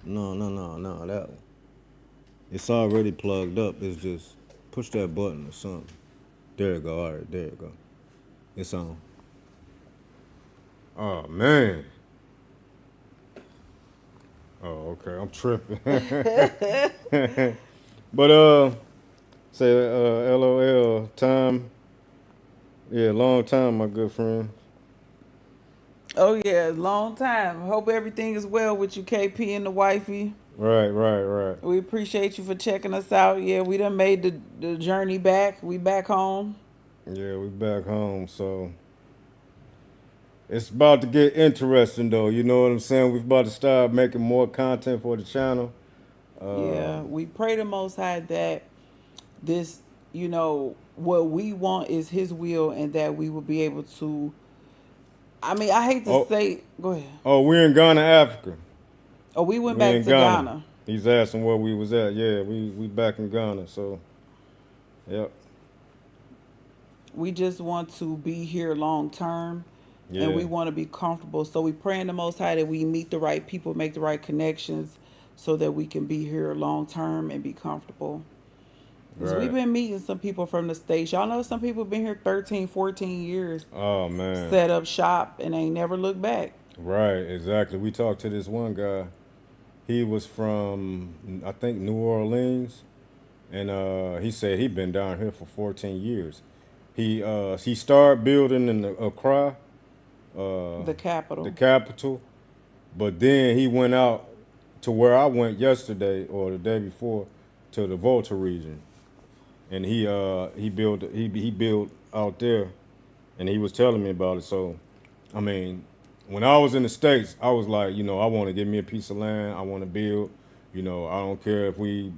No, that one. It's already plugged up. It's just push that button or something. There you go. All right, there you go. It's on. Oh man. Oh, okay. I'm tripping. But say LOL time. Yeah, long time, my good friend. Oh yeah, long time. Hope everything is well with you, KP and the wifey. Right. We appreciate you for checking us out. Yeah, we done made the journey back. We back home. Yeah, we back home, so it's about to get interesting though. You know what I'm saying? We're about to start making more content for the channel. Yeah, we pray the Most High that this, what we want is His will, and that we will be able to. I mean, I hate to say. Go ahead. Oh, we're in Ghana, Africa. Oh, we went We back in to Ghana. He's asking where we was at. Yeah, we back in Ghana. So, yep. We just want to be here long term, and we want to be comfortable. So we pray in the Most High that we meet the right people, make the right connections, so that we can be here long term and be comfortable. Because we've been meeting some people from the States. Y'all know some people been here 13, 14 years. Oh, man. Set up shop and ain't never looked back. Right, exactly. We talked to this one guy. He was from, I think, New Orleans. And he said he'd been down here for 14 years. He started building in Accra. The capital. The capital. But then he went out to where I went yesterday or the day before, to the Volta region. And he built out there, and he was telling me about it. So, I mean, when I was in the States, I was like, I want to get me a piece of land. I want to build. I don't care if we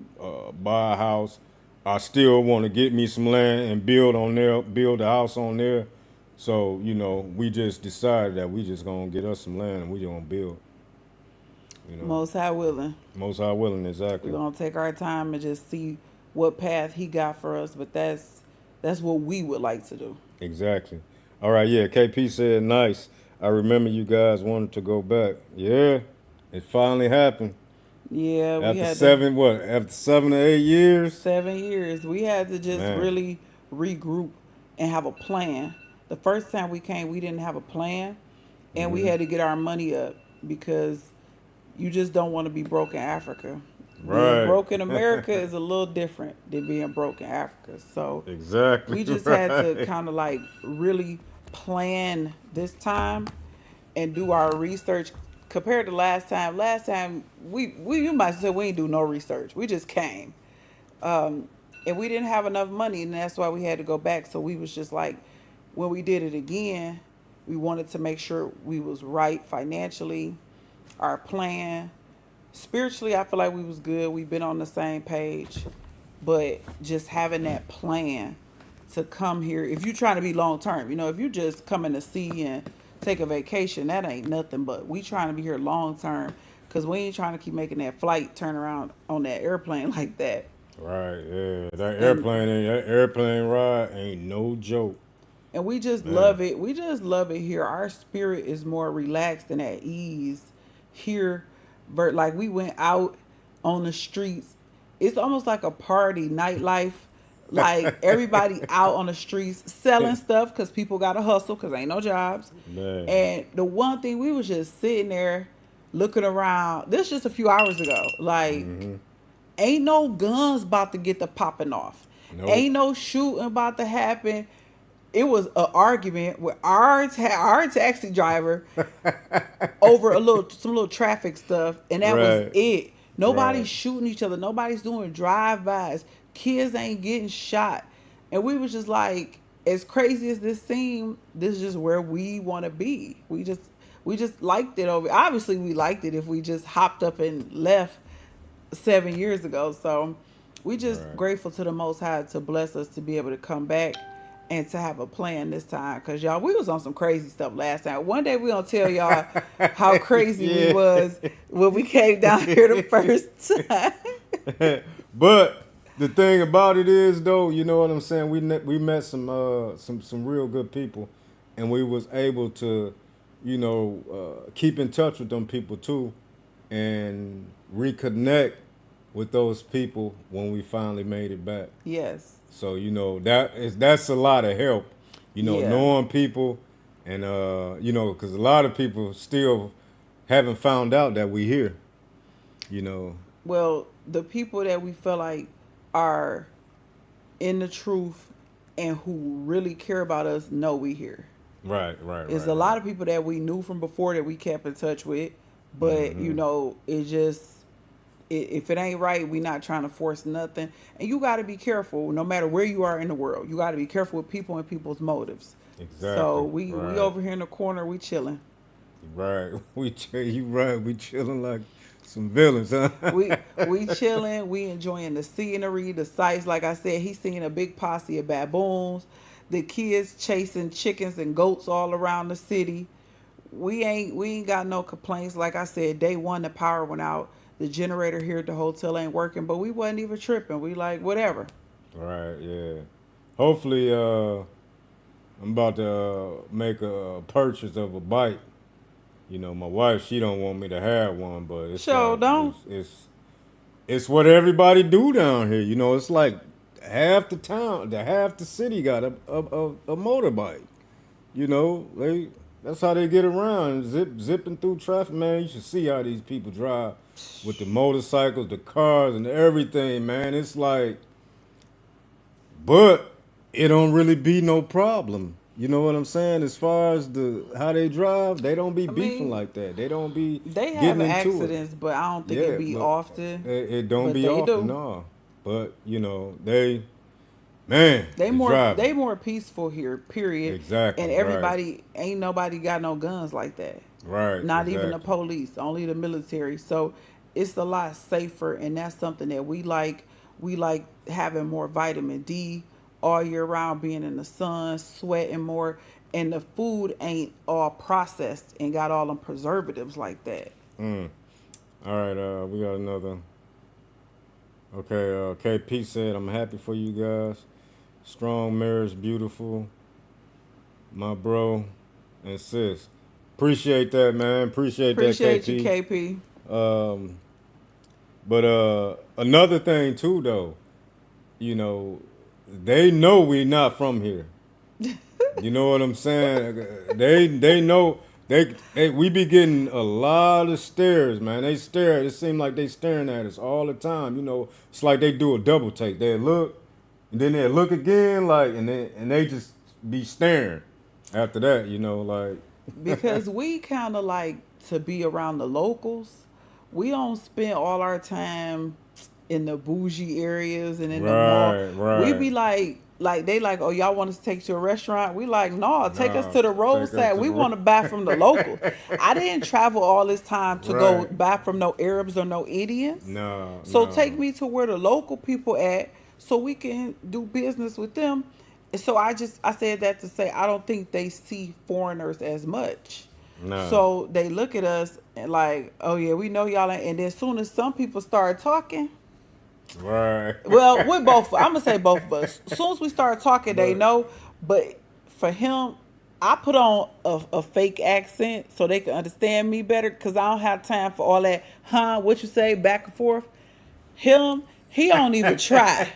buy a house. I still want to get me some land and build on there, build a house on there. So, we just decided that we just gonna get us some land and we gonna build. Most High willing. Most High willing, exactly. We're gonna take our time and just see what path He got for us, but that's what we would like to do. Exactly. All right, yeah, KP said nice. I remember you guys wanted to go back. Yeah, it finally happened. Yeah, after 7 to 8 years? 7 years. We had to just really regroup and have a plan. The first time we came, we didn't have a plan, and we had to get our money up because you just don't want to be broke in Africa. Right. Being broke in America is a little different than being broke in Africa. So exactly, we just had to kind of like really plan this time and do our research compared to last time. Last time we you might say we ain't do no research. We just came, and we didn't have enough money, and that's why we had to go back. So we was just like, when we did it again, we wanted to make sure we was right financially, our plan. Spiritually, I feel like we was good. We've been on the same page, but just having that plan to come here. If you're trying to be long term, if you just coming to see and take a vacation, that ain't nothing. But we trying to be here long term because we ain't trying to keep making that flight turn around on that airplane like that. Right, yeah. That airplane ride ain't no joke. And we just love it. We just love it here. Our spirit is more relaxed and at ease here. Like we went out on the streets. It's almost like a party, nightlife. Like everybody out on the streets selling stuff because people got to hustle because ain't no jobs. Man. And the one thing, we was just sitting there looking around. This just a few hours ago. Like, ain't no guns about to get the popping off. Nope. Ain't no shooting about to happen. It was an argument with our taxi driver over some little traffic stuff, and that was it. Nobody's shooting each other. Nobody's doing drive-bys. Kids ain't getting shot. And we was just like, as crazy as this seemed, this is just where we want to be. We just liked it over. Obviously, we liked it if we just hopped up and left 7 years ago. So we just grateful to the Most High to bless us to be able to come back and to have a plan this time. Because, y'all, we was on some crazy stuff last time. One day we going to tell y'all how crazy we Yeah. was when we came down here the first time. But the thing about it is, though, you know what I'm saying? We met some real good people, and we was able to, keep in touch with them people too, and reconnect with those people when we finally made it back. Yes. So that's a lot of help, Yeah. knowing people, and because a lot of people still haven't found out that we here, Well, the people that we feel like are in the truth and who really care about us know we here. Right. There's a lot of people that we knew from before that we kept in touch with, but it just if it ain't right, we not trying to force nothing. And you got to be careful, no matter where you are in the world. You got to be careful with people and people's motives. Exactly. So we over here in the corner, we chilling. Right. You right. We chilling like some villains, huh? we chilling. We enjoying the scenery, the sights. Like I said, he's seeing a big posse of baboons. The kids chasing chickens and goats all around the city. We ain't got no complaints. Like I said, day one the power went out. The generator here at the hotel ain't working, but we wasn't even tripping. We like whatever. Right. Yeah. Hopefully, I'm about to make a purchase of a bike. My wife, she don't want me to have one, but it's Sure don't. It's what everybody do down here. It's like half the town, half the city got a motorbike. That's how they get around, zipping through traffic, man. You should see how these people drive with the motorcycles, the cars, and everything, man. It's like, but it don't really be no problem. You know what I'm saying? As far as how they drive, they don't be beefing like that. They don't be They have getting into accidents, but I don't think it be often. It don't but be they often, do. no. But they more peaceful here, period. Exactly. And everybody ain't nobody got no guns like that. Right. Not even the police, only the military. So it's a lot safer, and that's something that we like. We like having more vitamin D all year round, being in the sun, sweating more, and the food ain't all processed and got all them preservatives like that. All right, we got another. Okay, KP said, I'm happy for you guys. Strong marriage, beautiful. My bro and sis. Appreciate that, man. Appreciate that, KP. Appreciate you, KP. But another thing, too, though, they know we not from here. You know what I'm saying? They know. We be getting a lot of stares, man. They stare. It seems like they staring at us all the time. It's like they do a double take. They look, and then they look again, like, and they just be staring. After that, like. Because we kind of like to be around the locals. We don't spend all our time in the bougie areas and in the mall. Right. We be like they like, oh, y'all want us to take you to a restaurant? We like, no, take us to the roadside. We want to buy from the locals. I didn't travel all this time to go buy from no Arabs or no Indians. No. So take me to where the local people at so we can do business with them. So I said that to say I don't think they see foreigners as much. No. So they look at us and like, oh yeah, we know y'all. And then as soon as some people start talking, right. Well, we're both. I'm gonna say both of us. As soon as we start talking, they know. But for him, I put on a fake accent so they can understand me better because I don't have time for all that. What you say back and forth? Him. He don't even try.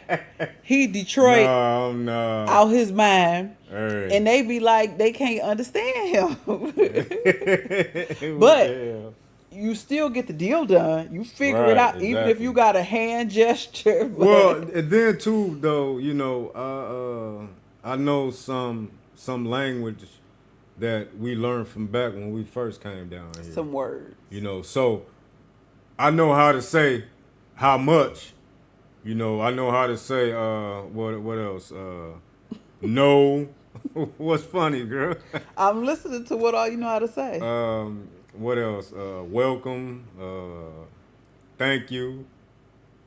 He Detroit out his mind. Hey. And they be like, they can't understand him. But you still get the deal done. You figure it out, even if you got a hand gesture. Well, and then too, though, I know some language that we learned from back when we first came down here. Some words. So I know how to say how much. I know how to say what else? No. What's funny, girl? I'm listening to what all you know how to say. What else? Welcome. Thank you.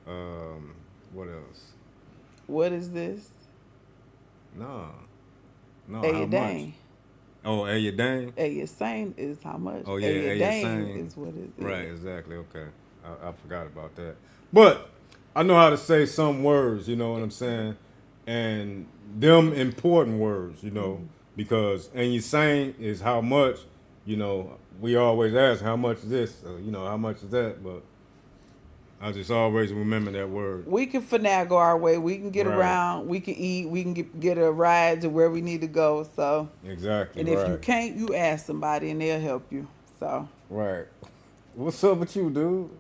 What else? What is this? No. No, A how much? dang. Oh, Ayadang? A sane is how much? Oh yeah, A dang Ayadang. is what it is. Right, exactly. Okay, I forgot about that. But I know how to say some words. You know what I'm saying, and them important words. You know, because and you saying is how much. You know, we always ask how much is this. You know, how much is that? But I just always remember that word. We can finagle our way. We can get Right. around. We can eat. We can get a ride to where we need to go. So, Exactly. and if right. you can't, you ask somebody and they'll help you. So, Right. What's up with you, dude?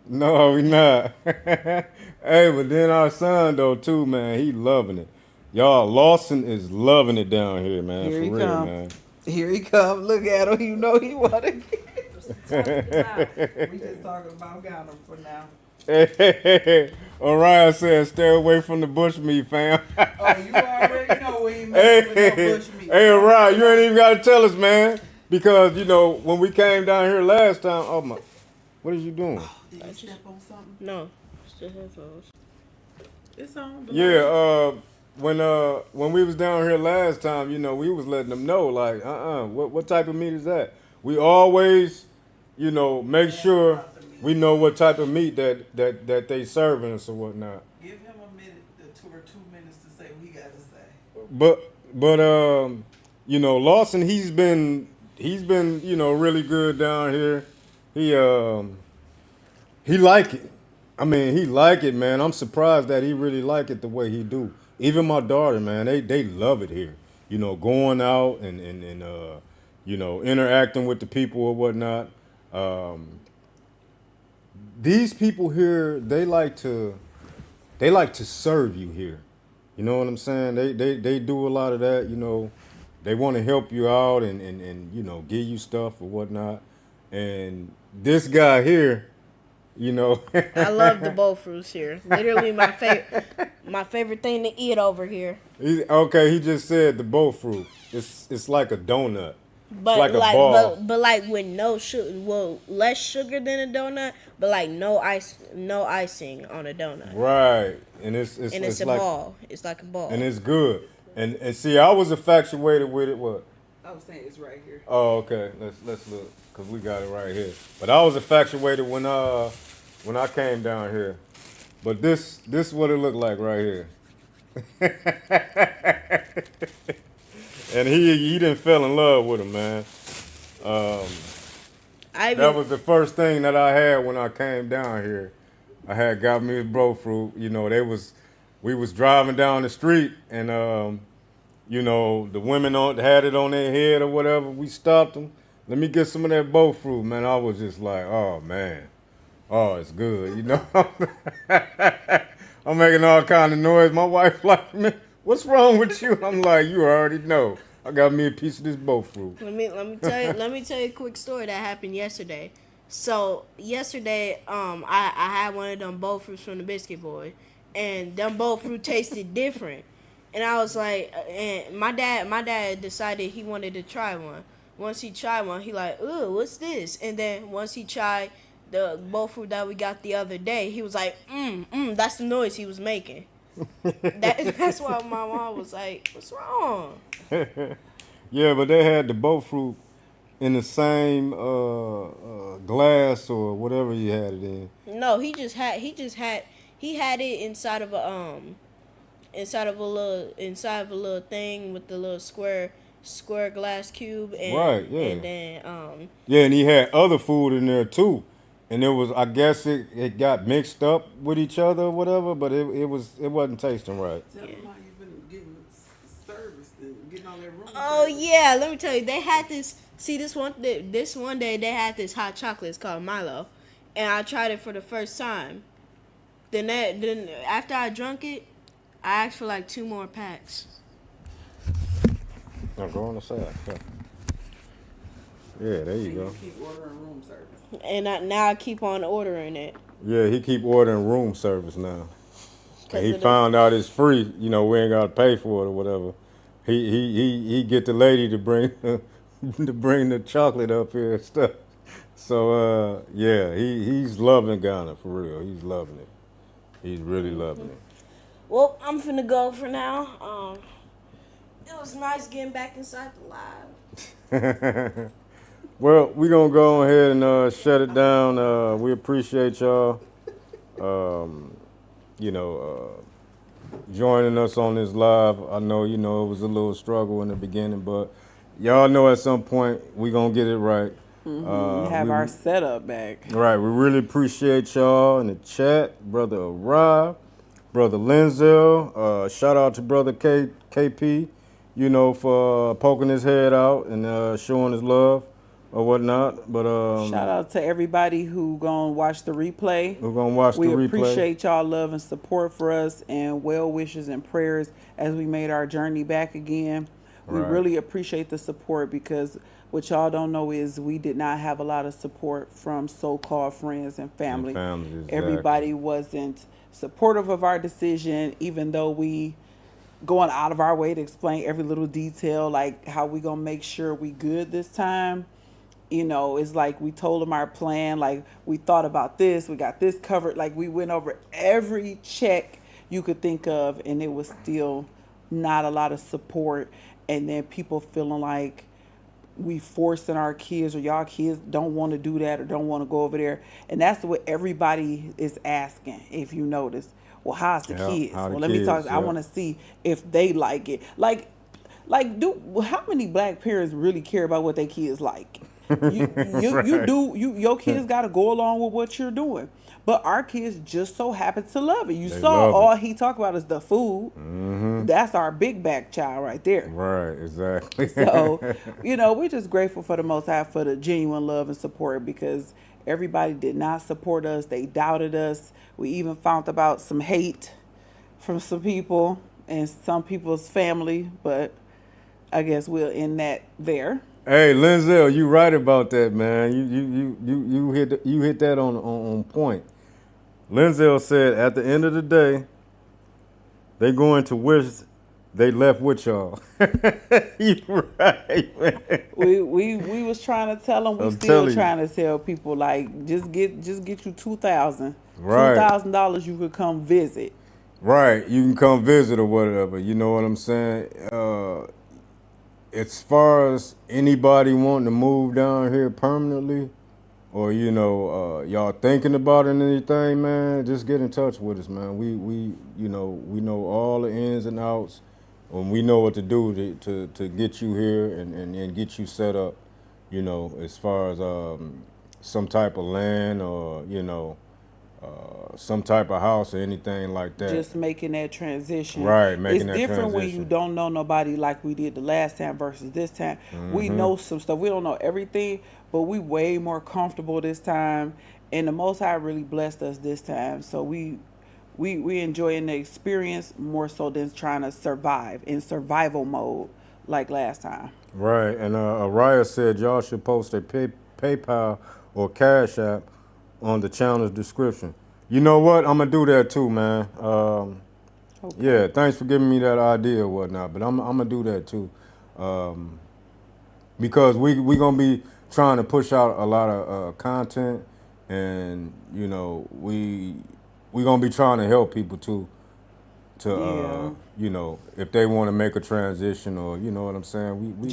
No, we not. Hey, but then our son though too, man, he loving it. Y'all, Lawson is loving it down here, man. here For he real, come. man. Here he come. Look at him. You know he want to get. We just talking about Ghana for now. Orion said, "Stay away from the bushmeat, fam." Oh, you already know we ain't messing with no bush meat. Hey, Orion, you ain't even got to tell us, man, because you know when we came down here last time. Oh my, what are you doing? Did you step on something? No, it's the headphones. It's on. Yeah, when we was down here last time, you know, we was letting them know like, what type of meat is that? We always, you know, make sure we know what type of meat that they serving us or whatnot. Give him a minute or 2 minutes to say what he got to say. But you know, Lawson, he's been you know really good down here. He like it. I mean, he like it, man. I'm surprised that he really like it the way he do. Even my daughter, man, they love it here. You know, going out and you know, interacting with the people or whatnot. These people here, they like to serve you here. You know what I'm saying? They do a lot of that. You know, they want to help you out and you know give you stuff or whatnot. And this guy here, you know, I love the bowl fruits here. Literally my favorite thing to eat over here. Okay, he just said the bow fruit. It's like a donut. But it's like a ball. but like with no sugar, well, less sugar than a donut, but like no icing on a donut. Right, and it's a like, ball. It's like a ball. and it's good. And see, I was infatuated with it. What? I was saying it's right here. Oh, okay. Let's look, cause we got it right here. But I was infatuated when I came down here. But this what it looked like right here. And he didn't fell in love with him, man. That was the first thing that I had when I came down here. I had got me a bro fruit. You know, we was driving down the street and you know, the women had it on their head or whatever. We stopped them. Let me get some of that bow fruit, man. I was just like, oh man, oh it's good, you know. I'm making all kind of noise. My wife like, man, what's wrong with you? I'm like, you already know. I got me a piece of this bow fruit. Let me tell you a quick story that happened yesterday. So yesterday, I had one of them bowl fruits from the Biscuit Boy, and them bowl fruit tasted different. And I was like, and my dad decided he wanted to try one. Once he tried one, he like, ooh, what's this? And then once he tried the bowl fruit that we got the other day, he was like, that's the noise he was making. That's why my mom was like, what's wrong? Yeah, but they had the bow fruit in the same glass or whatever he had it in. No, he had it inside of a little thing with the little square glass cube and Right, yeah. and then Yeah, and he had other food in there too. And it was, I guess it got mixed up with each other or whatever, but it wasn't tasting right. Tell them how you've been getting service and getting on their room. oh yeah, let me tell you, they had this. See, this one day they had this hot chocolate. It's called Milo, and I tried it for the first time. Then after I drunk it, I asked for like 2 more packs. Now go on the side. Yeah, there you go. Keep ordering room service. And now I keep on ordering it. Yeah, he keep ordering room service now. And he found out it's free. You know, we ain't got to pay for it or whatever. He get the lady to bring to bring the chocolate up here and stuff. So yeah, he's loving Ghana for real. He's loving it. He's really loving it. Well, I'm finna go for now. It was nice getting back inside the live. Well, we're going to go ahead and shut it down. We appreciate y'all, you know, joining us on this live. I know, you know, it was a little struggle in the beginning, but y'all know at some point we're going to get it right. Have our setup back. Right. We really appreciate y'all in the chat. Brother Rob, Brother Lenzel. Shout out to Brother KP, you know, for poking his head out and showing his love or whatnot. But shout out to everybody who gonna watch the replay. We're gonna watch the replay. We appreciate y'all love and support for us and well wishes and prayers as we made our journey back again. We really appreciate the support because what y'all don't know is we did not have a lot of support from so-called friends and family. Exactly. Everybody wasn't supportive of our decision, even though we going out of our way to explain every little detail, like how we gonna make sure we good this time. You know, it's like we told them our plan, like we thought about this, we got this covered, like we went over every check you could think of, and it was still not a lot of support. And then people feeling like we forcing our kids or y'all kids don't want to do that or don't want to go over there. And that's what everybody is asking, if you notice. Well, how's the kids? Well, let me talk. I want to see if they like it. Like, how many black parents really care about what their kids like? Your kids got to go along with what you're doing. But our kids just so happen to love it. You saw all he talked about is the food. That's our big back child right there. Right, exactly. So, you know, we're just grateful for the Most High for the genuine love and support because everybody did not support us. They doubted us. We even found about some hate from some people and some people's family, but I guess we'll end that there. Hey, Lenzel, you right about that, man. You hit that on point. Lenzel said at the end of the day, they going to wish they left with y'all. You right, man. We was trying to tell them. We still trying to tell people like just get you $2,000. Right. $2,000 you could come visit. Right, you can come visit or whatever. You know what I'm saying? As far as anybody wanting to move down here permanently, or you know, y'all thinking about it and anything, man, just get in touch with us, man. We know all the ins and outs, and we know what to do to get you here and get you set up. You know, as far as some type of land or you know. Some type of house or anything like that. Just making that transition. Right, making that transition. It's different when you don't know nobody like we did the last time versus this time. We know some stuff. We don't know everything, but we way more comfortable this time. And the Most High really blessed us this time. So we enjoying the experience more so than trying to survive in survival mode like last time. Right, and Araya said y'all should post a PayPal or Cash App on the channel's description. You know what? I'm gonna do that too, man. Okay. Yeah, thanks for giving me that idea or whatnot. But I'm gonna do that too, because we gonna be trying to push out a lot of content, and you know we gonna be trying to help people too. You know, if they want to make a transition or you know what I'm saying, we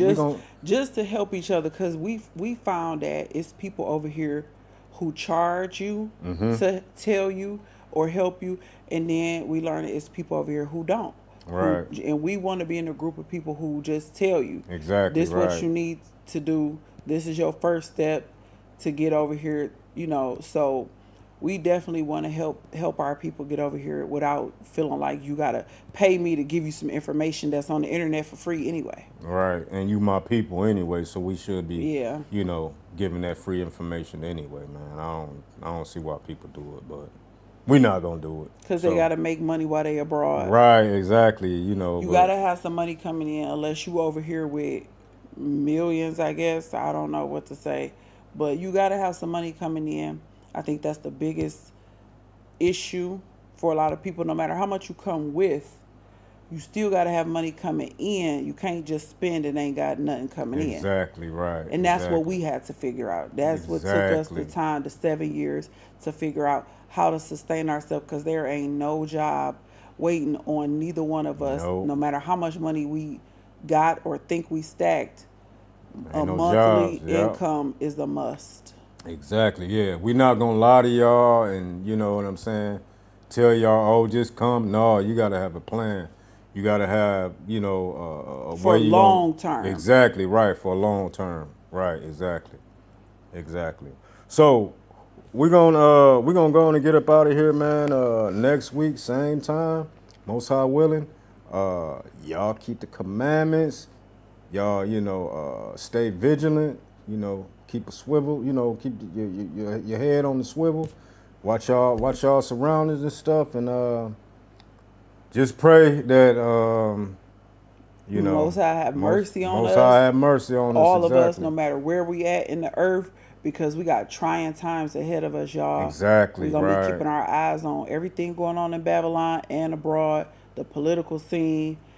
just to help each other because we found that it's people over here who charge you to tell you or help you, and then we learn it's people over here who don't. Right. And we want to be in a group of people who just tell you. Exactly. This is what you need to do. This is your first step to get over here, you know. So we definitely want to help our people get over here without feeling like you got to pay me to give you some information that's on the internet for free anyway. Right. And you my people anyway, so we should be, yeah, you know, giving that free information anyway, man. I don't see why people do it, but we're not going to do it. Because they got to make money while they abroad. Right, exactly, you know. You got to have some money coming in unless you over here with millions, I guess. I don't know what to say. But you got to have some money coming in. I think that's the biggest issue for a lot of people. No matter how much you come with, you still got to have money coming in. You can't just spend and ain't got nothing coming in. Exactly, right. And that's what we had to figure out. That's what took us the time, the 7 years, to figure out how to sustain ourselves, because there ain't no job waiting on neither one of us. Nope. No matter how much money we got or think we stacked, a Ain't no monthly jobs. Yeah. income is a must. Exactly. Yeah. We're not gonna lie to y'all, and you know what I'm saying. Tell y'all, oh, just come. No, you gotta have a plan. You gotta have, you know, a For way you gonna. long term. Exactly right, for long term. Right. Exactly. Exactly. So we're gonna go on and get up out of here, man. Next week, same time, most high willing. Y'all keep the commandments. Y'all, you know, stay vigilant. You know, keep a swivel. You know, keep your head on the swivel. Watch y'all surroundings and stuff, and just pray that you know, Most High have mercy on most us. high have mercy on us. All of us, Exactly. no matter where we at in the earth, because we got trying times ahead of us, y'all. Exactly. We're gonna Right. be keeping our eyes on everything going on in Babylon and abroad, the political scene,